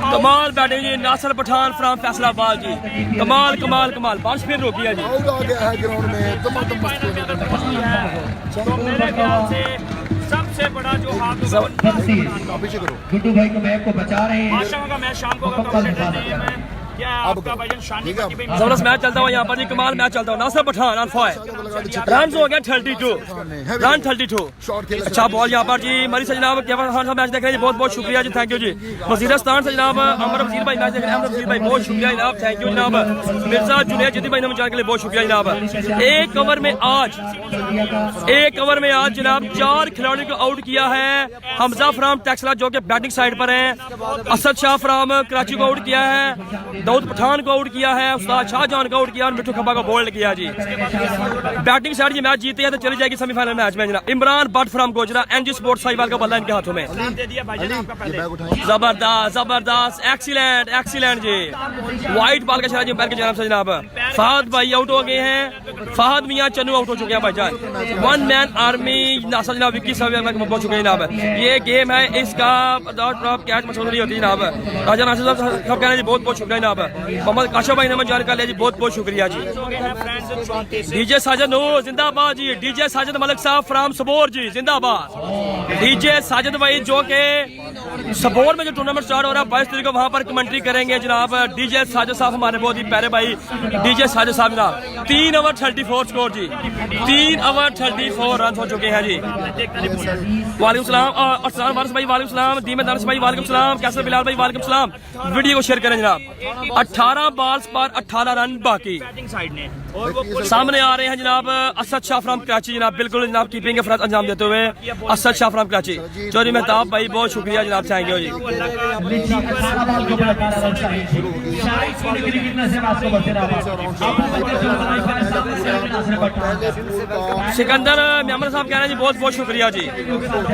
कमाल बैटिंग जी नासिर पठान फ्रॉम फैसलाबाद जी। कमाल कमाल कमाल। बारिश फिर रोकी है जी। आउट आ गया है ग्राउंड में, जबरदस्त मेरे ख्याल से सबसे बड़ा जो हाथ गुड्डू भाई को मैच को बचा रहे हैं। आशा का मैच शाम को क्या आपका भाईजान शानी का जबरदस्त मैच चलता हुआ यहाँ पर जी, कमाल मैच चलता हुआ। Nasir Pathan on fire, run हो गया 32 रन 32। अच्छा बॉल यहाँ पर जी मरी से जनाब केवल खान साहब मैच देख रहे हैं, बहुत बहुत शुक्रिया जी, थैंक यू जी। वजीरस्तान से जनाब अमर वजीर भाई मैच देख रहे हैं, अमर वजीर भाई बहुत शुक्रिया जनाब, थैंक यू जनाब। मिर्जा जुनैद जदी भाई ने मुझे के लिए बहुत शुक्रिया जनाब। एक ओवर में आज जनाब 4 खिलाड़ियों को आउट किया है। हमजा फ्राम टेक्सला जो कि बैटिंग साइड पर है, असद शाह फ्राम कराची को आउट किया है, दाऊद पठान को आउट किया है, उस्ताद शाहजहान को आउट किया और मिठू खब्बा को बोल्ड किया जी। बैटिंग साइड ये मैच जीते हैं तो चली जाएगी सेमीफाइनल मैच में जनाब। Imran Butt from Gojra, NG sports Sahiwal का बल्ला इनके हाथों में। जबरदस्त जबरदस्त, एक्सीलेंट एक्सीलेंट जी। व्हाइट बॉल का शराब जी के जनाब से जनाब फहद भाई आउट हो गए हैं, फहद मियां चन्नू आउट हो चुके हैं भाईजान। 1 मैन आर्मी नासिर जनाब विक्की साहब पहुंच चुके हैं जनाब। ये गेम है इसका कैच मशहूर नहीं होती जनाब। राजा नासिर साहब कहना जी बहुत बहुत शुक्रिया जनाब। मोहम्मद काशा भाई ने मैं जानकारी लिया जी, बहुत बहुत शुक्रिया जी। डीजे साजिद नूर जिंदाबाद जी, डीजे साजिद मलिक साहब फ्राम सबोर जी जिंदाबाद। डीजे साजिद भाई जो के सबोर में जो टूर्नामेंट स्टार्ट हो रहा है 22 तारीख को वहां पर कमेंट्री करेंगे जनाब। डीजे साजिद साहब हमारे बहुत ही प्यारे भाई डीजे साजिद साहब जनाब। 3 ओवर 34 स्कोर जी, 3 ओवर 34 रन हो चुके हैं जी। वालेकुम सलाम अस्सलाम वारिस भाई, वालेकुम सलाम दीमत दानिश भाई, वालेकुम सलाम कैसर बिलाल भाई, वालेकुम सलाम। वीडियो को शेयर करें जनाब। 18 बॉल्स पर 18 रन बाकी। सामने आ रहे हैं जनाब असद शाह फ्राम कराची जनाब, बिल्कुल जनाब कीपिंग के फर्ज अंजाम देते हुए असद शाह फ्राम कराची। चौधरी मेहताब भाई बहुत शुक्रिया जनाब, थैंक यू जी। सिकंदर मेमन साहब कह रहे हैं जी बहुत बहुत शुक्रिया जी।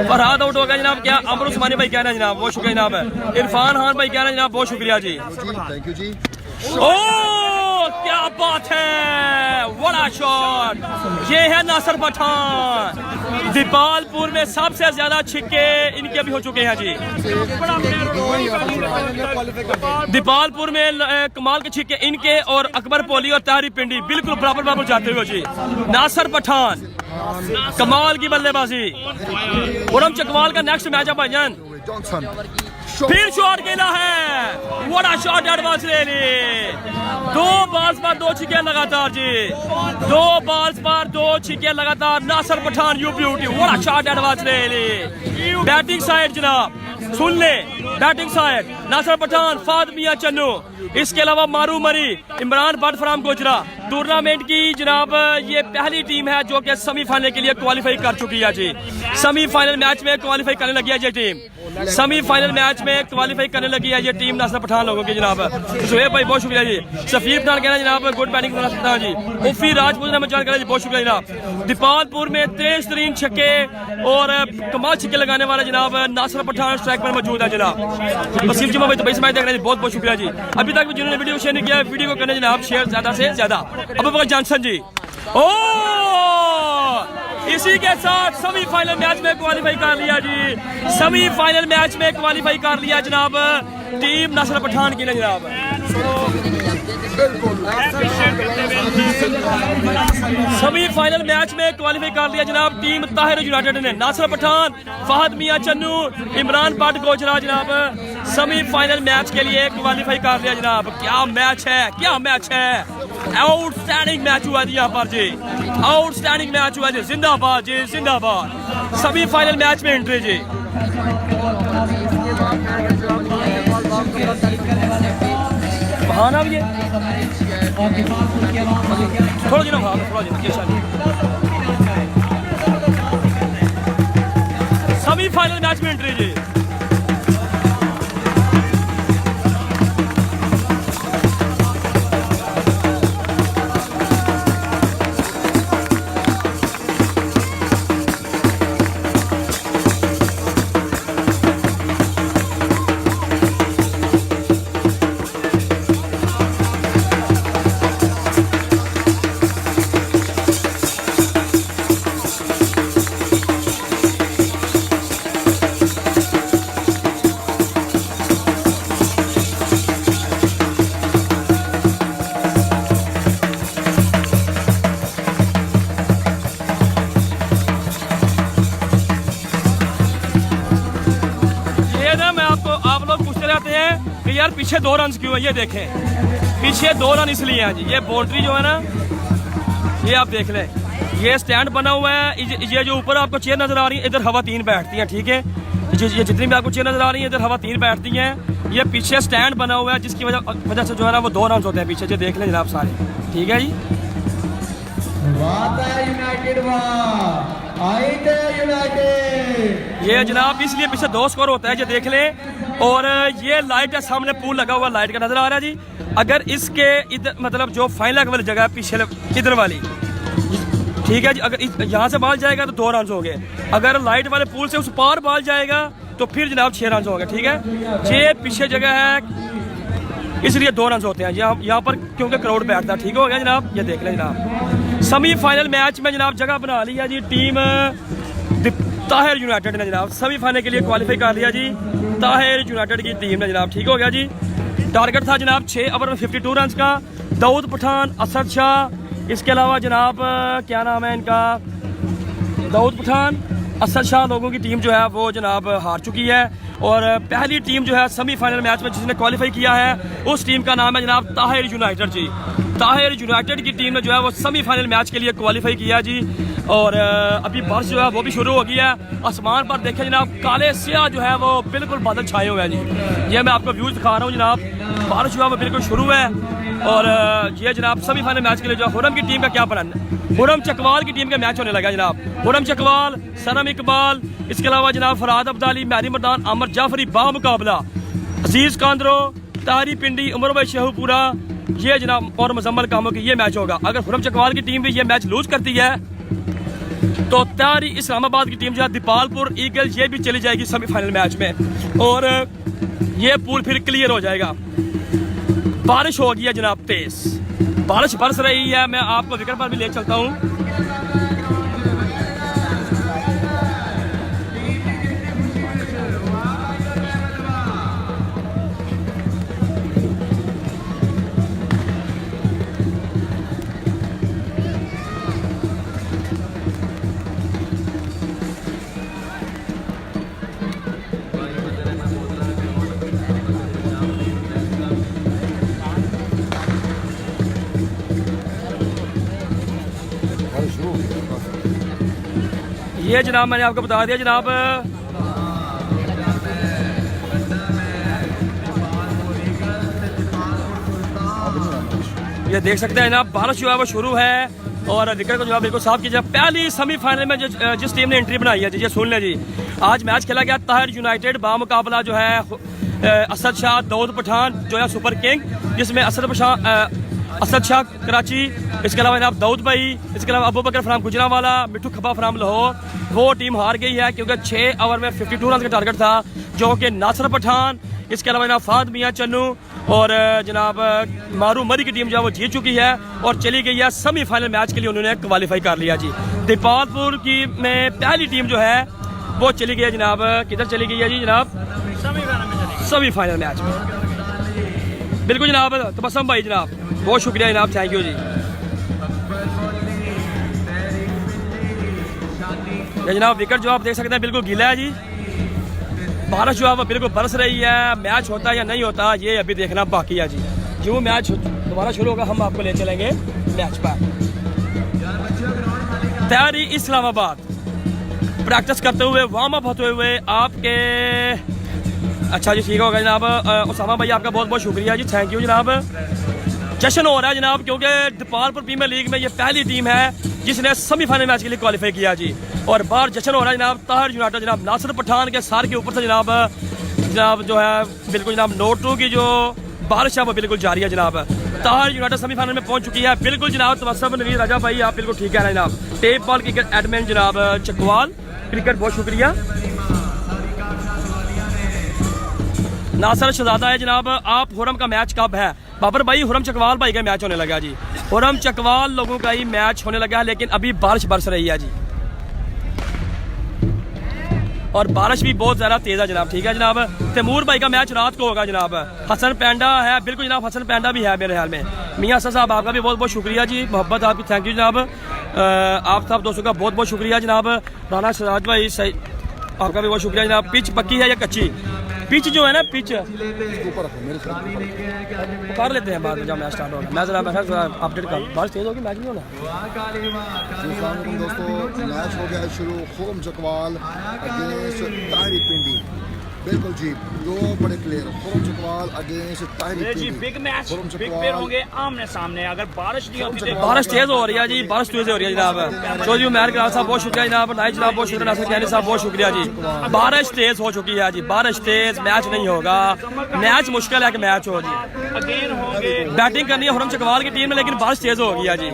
फरहाद आउट हो गया जनाब। क्या अमर उस्मानी भाई कह रहे हैं जनाब, बहुत शुक्रिया जनाब। इरफान खान भाई कह रहे हैं जनाब बहुत शुक्रिया जी। थैंक यू जी। ओ क्या बात है, बड़ा शॉट। ये है नासिर पठान। दीपालपुर में सबसे ज्यादा छिक्के इनके भी हो चुके हैं जी। दीपालपुर में कमाल के छिक्के इनके और अकबर पोली और तारी पिंडी बिल्कुल बराबर बराबर जाते हुए जी। नासिर पठान कमाल की बल्लेबाजी। उरम चकवाल का नेक्स्ट मैच है भाईजान। फिर शॉट खेला है, बड़ा शॉट एडवांस ले ली। 2 बॉल्स पर 2 छिक्के लगातार जी, 2 बॉल्स पर 2 छिक्के लगातार। नासिर पठान यू ब्यूटी, बड़ा शॉट एडवांस ले ली। बैटिंग साइड जनाब सुन ले, बैटिंग साइड नासिर पठान, फाद मियां चन्नू, इसके अलावा मारू मरी, इमरान बट फ्राम गोजरा। टूर्नामेंट की जनाब ये पहली टीम है जो कि सेमीफाइनल के लिए क्वालिफाई कर चुकी है जी। सेमीफाइनल मैच में क्वालिफाई करने लगी है ये टीम, सेमीफाइनल मैच में क्वालिफाई करने लगी है ये टीम नासिर पठान लोगों की जनाब। शुएब भाई बहुत शुक्रिया जी। सफीर पठान कहना जनाब गुड बैटिंग पठान जी। उफी राजपूत ने मुझे जी बहुत शुक्रिया जनाब। दीपालपुर में तेज तरीन छक्के और कमाल छक्के लगाने वाला जनाब नासिर पठान स्ट्राइक पर मौजूद है जनाब। वसीम जुमा भाई तो मैच देख रहे हैं, बहुत बहुत शुक्रिया जी। अभी तक जिन्होंने वीडियो शेयर नहीं किया वीडियो को करना जनाब शेयर ज्यादा से ज्यादा। अबू बकर जॉनसन जी, ओ इसी के साथ सेमीफाइनल मैच में क्वालिफाई कर लिया जी, सेमीफाइनल मैच में क्वालिफाई कर लिया जनाब टीम नसर पठान की ने जनाब। सेमीफाइनल मैच में क्वालिफाई कर लिया जनाब टीम ताहिर यूनाइटेड ने। नासिर पठान, फहद मियां चन्नू, इमरान भट्ट गोजरा जनाब सेमीफाइनल मैच के लिए क्वालिफाई कर लिया जनाब। क्या मैच है, क्या मैच है, आउटस्टैंडिंग मैच हुआ जी यहाँ पर जी, आउटस्टैंडिंग मैच हुआ जी, जिंदाबाद जी जिंदाबाद। सेमीफाइनल मैच में एंट्री जी। बहाना भी है थोड़ा जी ना भाग, थोड़ा जी ये शादी। सेमीफाइनल मैच में एंट्री जी। यार पीछे 2 रन क्यों है, ये देखें पीछे 2 रन इसलिए हैं जी। ये बाउंड्री जो है ना, ये आप देख लें, ये स्टैंड बना हुआ है। ये जो ऊपर आपको चेयर नजर आ रही है, इधर हवा 3 बैठती है, ठीक है। ये जितनी भी आपको चेयर नजर आ रही है, इधर हवा 3 बैठती है। ये पीछे स्टैंड बना हुआ है, जिसकी वजह से जो है ना वो 2 रन होते हैं पीछे। ये देख लें जनाब सारे, ठीक है जी। ये जनाब इसलिए पीछे 2 स्कोर होता है, ये देख लें। और ये लाइट है सामने, पूल लगा हुआ लाइट का नजर आ रहा है जी। अगर इसके इधर मतलब जो फाइनल वाली जगह है पीछे इधर वाली, ठीक है जी, अगर यहाँ से बॉल जाएगा तो 2 रन हो गए। अगर लाइट वाले पूल से उस पार बॉल जाएगा तो फिर जनाब 6 रन हो गए, ठीक है। ये पीछे जगह है इसलिए 2 रन होते हैं यहाँ पर, क्योंकि क्राउड बैठता है, ठीक हो गया जनाब। ये देख लें जनाब सेमीफाइनल मैच में जनाब जगह बना ली है जी टीम ताहिर यूनाइटेड ने जनाब। सेमीफाइनल के लिए क्वालिफाई कर लिया जी ताहिर यूनाइटेड की टीम ने जनाब, ठीक हो गया जी। टारगेट था जनाब 6 ओवर में 52 रन का। दाऊद पठान, असद शाह, इसके अलावा जनाब क्या नाम है इनका, दाऊद पठान, असद शाह लोगों की टीम जो है वो जनाब हार चुकी है। और पहली टीम जो है सेमीफाइनल मैच में जिसने क्वालिफाई किया है, उस टीम का नाम है जनाब ताहिर यूनाइटेड जी। ताहिर यूनाइटेड की टीम ने जो है वो सेमीफाइनल मैच के लिए क्वालिफाई किया जी। और अभी बारिश जो है वो भी शुरू हो गई है। आसमान पर देखें जनाब काले स्याह जो है वो बिल्कुल बादल छाए हुए हैं जी। ये मैं आपको व्यूज दिखा रहा हूँ जनाब, बारिश जो है वो बिल्कुल शुरू है। और ये जनाब सेमीफाइनल मैच के लिए जो हुरम की टीम का क्या प्लान है, हुरम चकवाल की टीम का मैच होने लगा जनाब। हुरम चकवाल, सनम इकबाल, इसके अलावा जनाब फराद अब्दाली, मैरी मर्दान, अमर जाफरी बामुकाबला, अजीज कांद्रो, तारी पिंडी, उमर भाई शेहूपुरा, ये जनाब और मुजम्मल कामों की ये मैच होगा। अगर हुरम चकवाल की टीम भी ये मैच लूज करती है तो तारी इस्लामाबाद की टीम जो है दीपालपुर ईगल ये भी चली जाएगी सेमीफाइनल मैच में, और ये पूल फिर क्लियर हो जाएगा। बारिश हो गई है जनाब तेज, बारिश बरस रही है। मैं आपको विकेट पर भी ले चलता हूँ। ये जनाब मैंने आपको बता दिया जनाब, ये देख सकते हैं जनाब बारिश जो है वो शुरू है। और विकेट को जनाब बिल्कुल साफ कीजिए। पहली सेमीफाइनल में जिस टीम ने एंट्री बनाई है जी, सुन लें जी, आज मैच खेला गया ताहिर यूनाइटेड बामुकाबला जो है असद शाह दाऊद पठान जो है सुपर किंग, जिसमें असद शाह कराची, इसके अलावा जनाब दाऊद भाई, इसके अलावा अबू बकर फ्राम गुजरांवाला, मिठू खब्बा फ्राम लाहौर। वो टीम हार गई है क्योंकि 6 ओवर में 52 रन का टारगेट था, जो कि नासिर पठान, इसके अलावा जनाब फहद मियां चन्नू और जनाब मारू मरी की टीम जो है वो जीत चुकी है और चली गई है सेमीफाइनल मैच के लिए, उन्होंने क्वालिफाई कर लिया जी। दीपालपुर की में पहली टीम जो है वो चली गई है जनाब, किधर चली गई है जी जनाब? सेमीफाइनल मैच में। बिल्कुल जनाब, तबस्सुम भाई जनाब बहुत शुक्रिया जनाब, थैंक यू जी। ये जनाब विकेट जो आप देख सकते हैं बिल्कुल गीला है जी। बारिश जो है वो बिल्कुल बरस रही है। मैच होता है या नहीं होता ये अभी देखना बाकी है जी। जो मैच दोबारा शुरू होगा हम आपको ले चलेंगे मैच पर। तैयारी इस्लामाबाद, प्रैक्टिस करते हुए वार्म अप होते हुए आपके, अच्छा जी ठीक होगा जनाब। उसामा भाई आपका बहुत बहुत शुक्रिया जी, थैंक यू जनाब। जश्न हो रहा है जनाब क्योंकि दीपालपुर प्रीमियर लीग में ये पहली टीम है जिसने सेमीफाइनल मैच के लिए क्वालिफाई किया जी। और बाहर जश्न हो रहा है जनाब ताहिर यूनाइटेड जनाब नासिर पठान के सर के ऊपर से जनाब जो है बिल्कुल जनाब नोटों की जो बारिश है वो बिल्कुल जारी है जनाब। ताहिर यूनाइटेड सेमीफाइनल में पहुंच चुकी है बिल्कुल जनाब। तबस्सुम नवीद राजा भाई आप बिल्कुल ठीक कह रहे हैं जनाब। टेप बॉल क्रिकेट एडमिन जनाब चकवाल क्रिकेट बहुत शुक्रिया। नासिर शहजादा है जनाब, आप हुरम का मैच कब है? बाबर भाई हुरम चकवाल भाई का मैच होने लगा जी। हुरम चकवाल लोगों का ही मैच होने लगा है लेकिन अभी बारिश बरस रही है जी और बारिश भी बहुत ज़्यादा तेज़ है जनाब, ठीक है जनाब। तैमूर भाई का मैच रात को होगा जनाब। हसन पैंडा है बिल्कुल जनाब, हसन पैंडा भी है मेरे ख्याल में। मियाँ हसन साहब आपका भी बहुत बहुत शुक्रिया जी, मोहब्बत आपकी, थैंक यू जनाब। आप सब दोस्तों का बहुत बहुत शुक्रिया जनाब। राना सिराज भाई सही आपका भी बहुत शुक्रिया जनाब। पिच पक्की है या कच्ची? पिच जो है ना पिच कर लेते हैं बाद में जब मैच स्टार्ट होगा। मैं जरा अपडेट कर, बारिश तेज होगी मैच नहीं होना। दोस्तों मैच हो गया शुरू। खुरम चकवाल अगेंस्ट ताहिर पिंडी, बिल्कुल जी, दो बड़े प्लेयर खुरम चकवाल अगेंस्ट ताहिर जी। बिग मैच, बिग पेयर होंगे आमने सामने। अगर बारिश नहीं होती, बारिश तेज हो रही है जी, बारिश तेज हो रही है जनाब। चौधरी उमर करार साहब बहुत शुक्रिया जनाब, नाइज जनाब बहुत शुक्रिया, नासिर कहनी साहब बहुत शुक्रिया जी। बारिश तेज हो चुकी है जी, बारिश तेज, मैच नहीं होगा। मैच मुश्किल है कि मैच हो जी। अगेन होंगे बैटिंग करनी है खुरम चकवाल की टीम में लेकिन बारिश तेज हो गई है जी,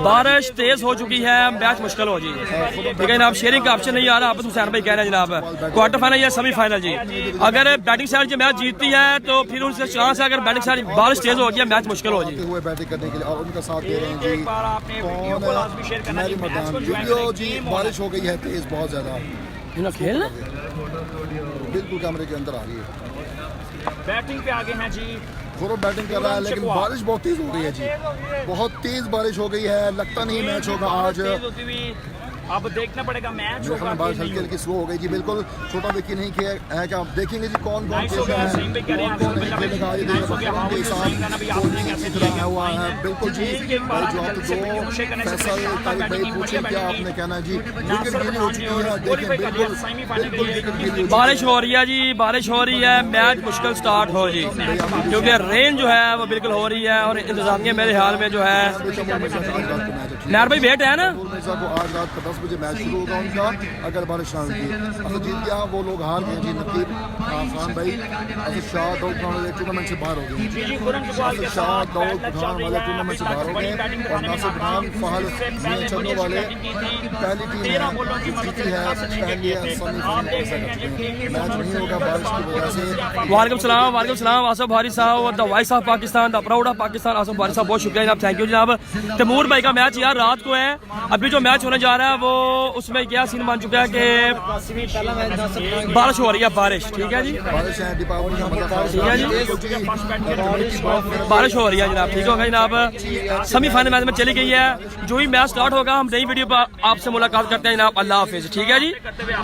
बारिश तेज हो चुकी है, मैच मुश्किल हो जी। ठीक है जनाब, शेयरिंग का ऑप्शन नहीं आ रहा, आप हुसैन भाई कह रहे हैं जनाब। क्वार्टर फाइनल या सेमीफाइनल जी, अगर बैटिंग साइड जो मैच जीतती है तो फिर उनसे चांस है, अगर बैटिंग साइड बारिश तेज हो गया मैच मुश्किल हो जी। बैटिंग करने के लिए और उनका साथ दे रहे हैं जी। एक बार आपने वीडियो को लाजमी शेयर करना जी। मैच को जो है जी बारिश हो गई है तेज बहुत ज्यादा, खेलना बिल्कुल कैमरे के अंदर आ रही है। बैटिंग पे आगे हैं जी। खुरम बैटिंग कर रहा है लेकिन बारिश बहुत तेज हो रही है जी, बहुत तेज बारिश हो गई है। लगता नहीं मैच होगा आज, अब देखना पड़ेगा मैच होगा। बारिश हल्की हल्की स्लो हो गई जी, बिल्कुल छोटा विकी नहीं किया है क्या? आप देखेंगे जी कौन कौन कैसे है, हुआ है बिल्कुल जी। जो आप दो फैसल भाई पूछे क्या आपने कहना जी, विकेट गिरी हो चुकी है, देखें बिल्कुल विकेट गिरी। बारिश हो रही है जी, बारिश हो रही है, मैच मुश्किल स्टार्ट हो जी क्योंकि रेन जो है वो बिल्कुल हो रही है और इंतजामिया मेरे हाल में जो है नार भाई वेट है ना आज रात 10 बजे मैच शुरू होगा उनका। अगर बारिश ना होगी अगर जीत गया वो लोग हार गए जी। नकीब खान भाई अगर शाह दौड़ वाले टूर्नामेंट से बाहर हो गए, शाह दौड़ पठान वाले टूर्नामेंट से बाहर हो गए और नासिर पठान फहल चंदो वाले पहली टीम जीती है, पहली मैच नहीं होगा बारिश की वजह से। वालेकुम सलाम आसफ भारी साहब, the voice of Pakistan, the proud of Pakistan, Asaf भारी साहब बहुत शुक्रिया जनाब, थैंक यू जनाब। तैमूर भाई का मैच यार रात को है, अभी जो मैच होने जा रहा है वो उसमें क्या सीन बन चुका है कि बारिश हो रही है, बारिश ठीक है जी, बारिश है ठीक है जी, बारिश हो रही है जनाब, ठीक होगा जनाब। सेमीफाइनल मैच में चली गई है, जो ही मैच स्टार्ट होगा हम नई वीडियो पर आपसे मुलाकात करते हैं जनाब। अल्लाह हाफिज, ठीक है जी।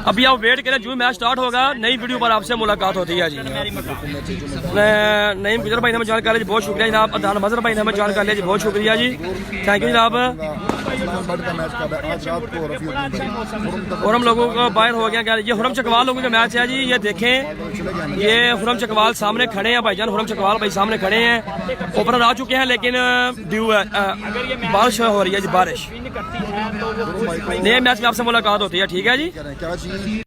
अभी आप वेट करें, जो ही मैच स्टार्ट होगा नई वीडियो पर आपसे मुलाकात होती है जी। नईम गुजर भाई ने हमें ज्वाइन कर लिया जी, बहुत शुक्रिया जनाब। अदान मजर भाई ने हमें ज्वाइन कर लिया जी, बहुत शुक्रिया जी, थैंक यू जनाब। और हम लोगों को बाहर हो गया, ये हुरम चकवाल लोगों का मैच है जी। ये देखें, ये हुरम चकवाल सामने खड़े हैं भाईजान, हुरम चकवाल भाई सामने खड़े हैं, ओपनर आ चुके हैं लेकिन ड्यू है, बारिश हो रही है जी, बारिश। नए मैच में आपसे मुलाकात होती है, ठीक है जी।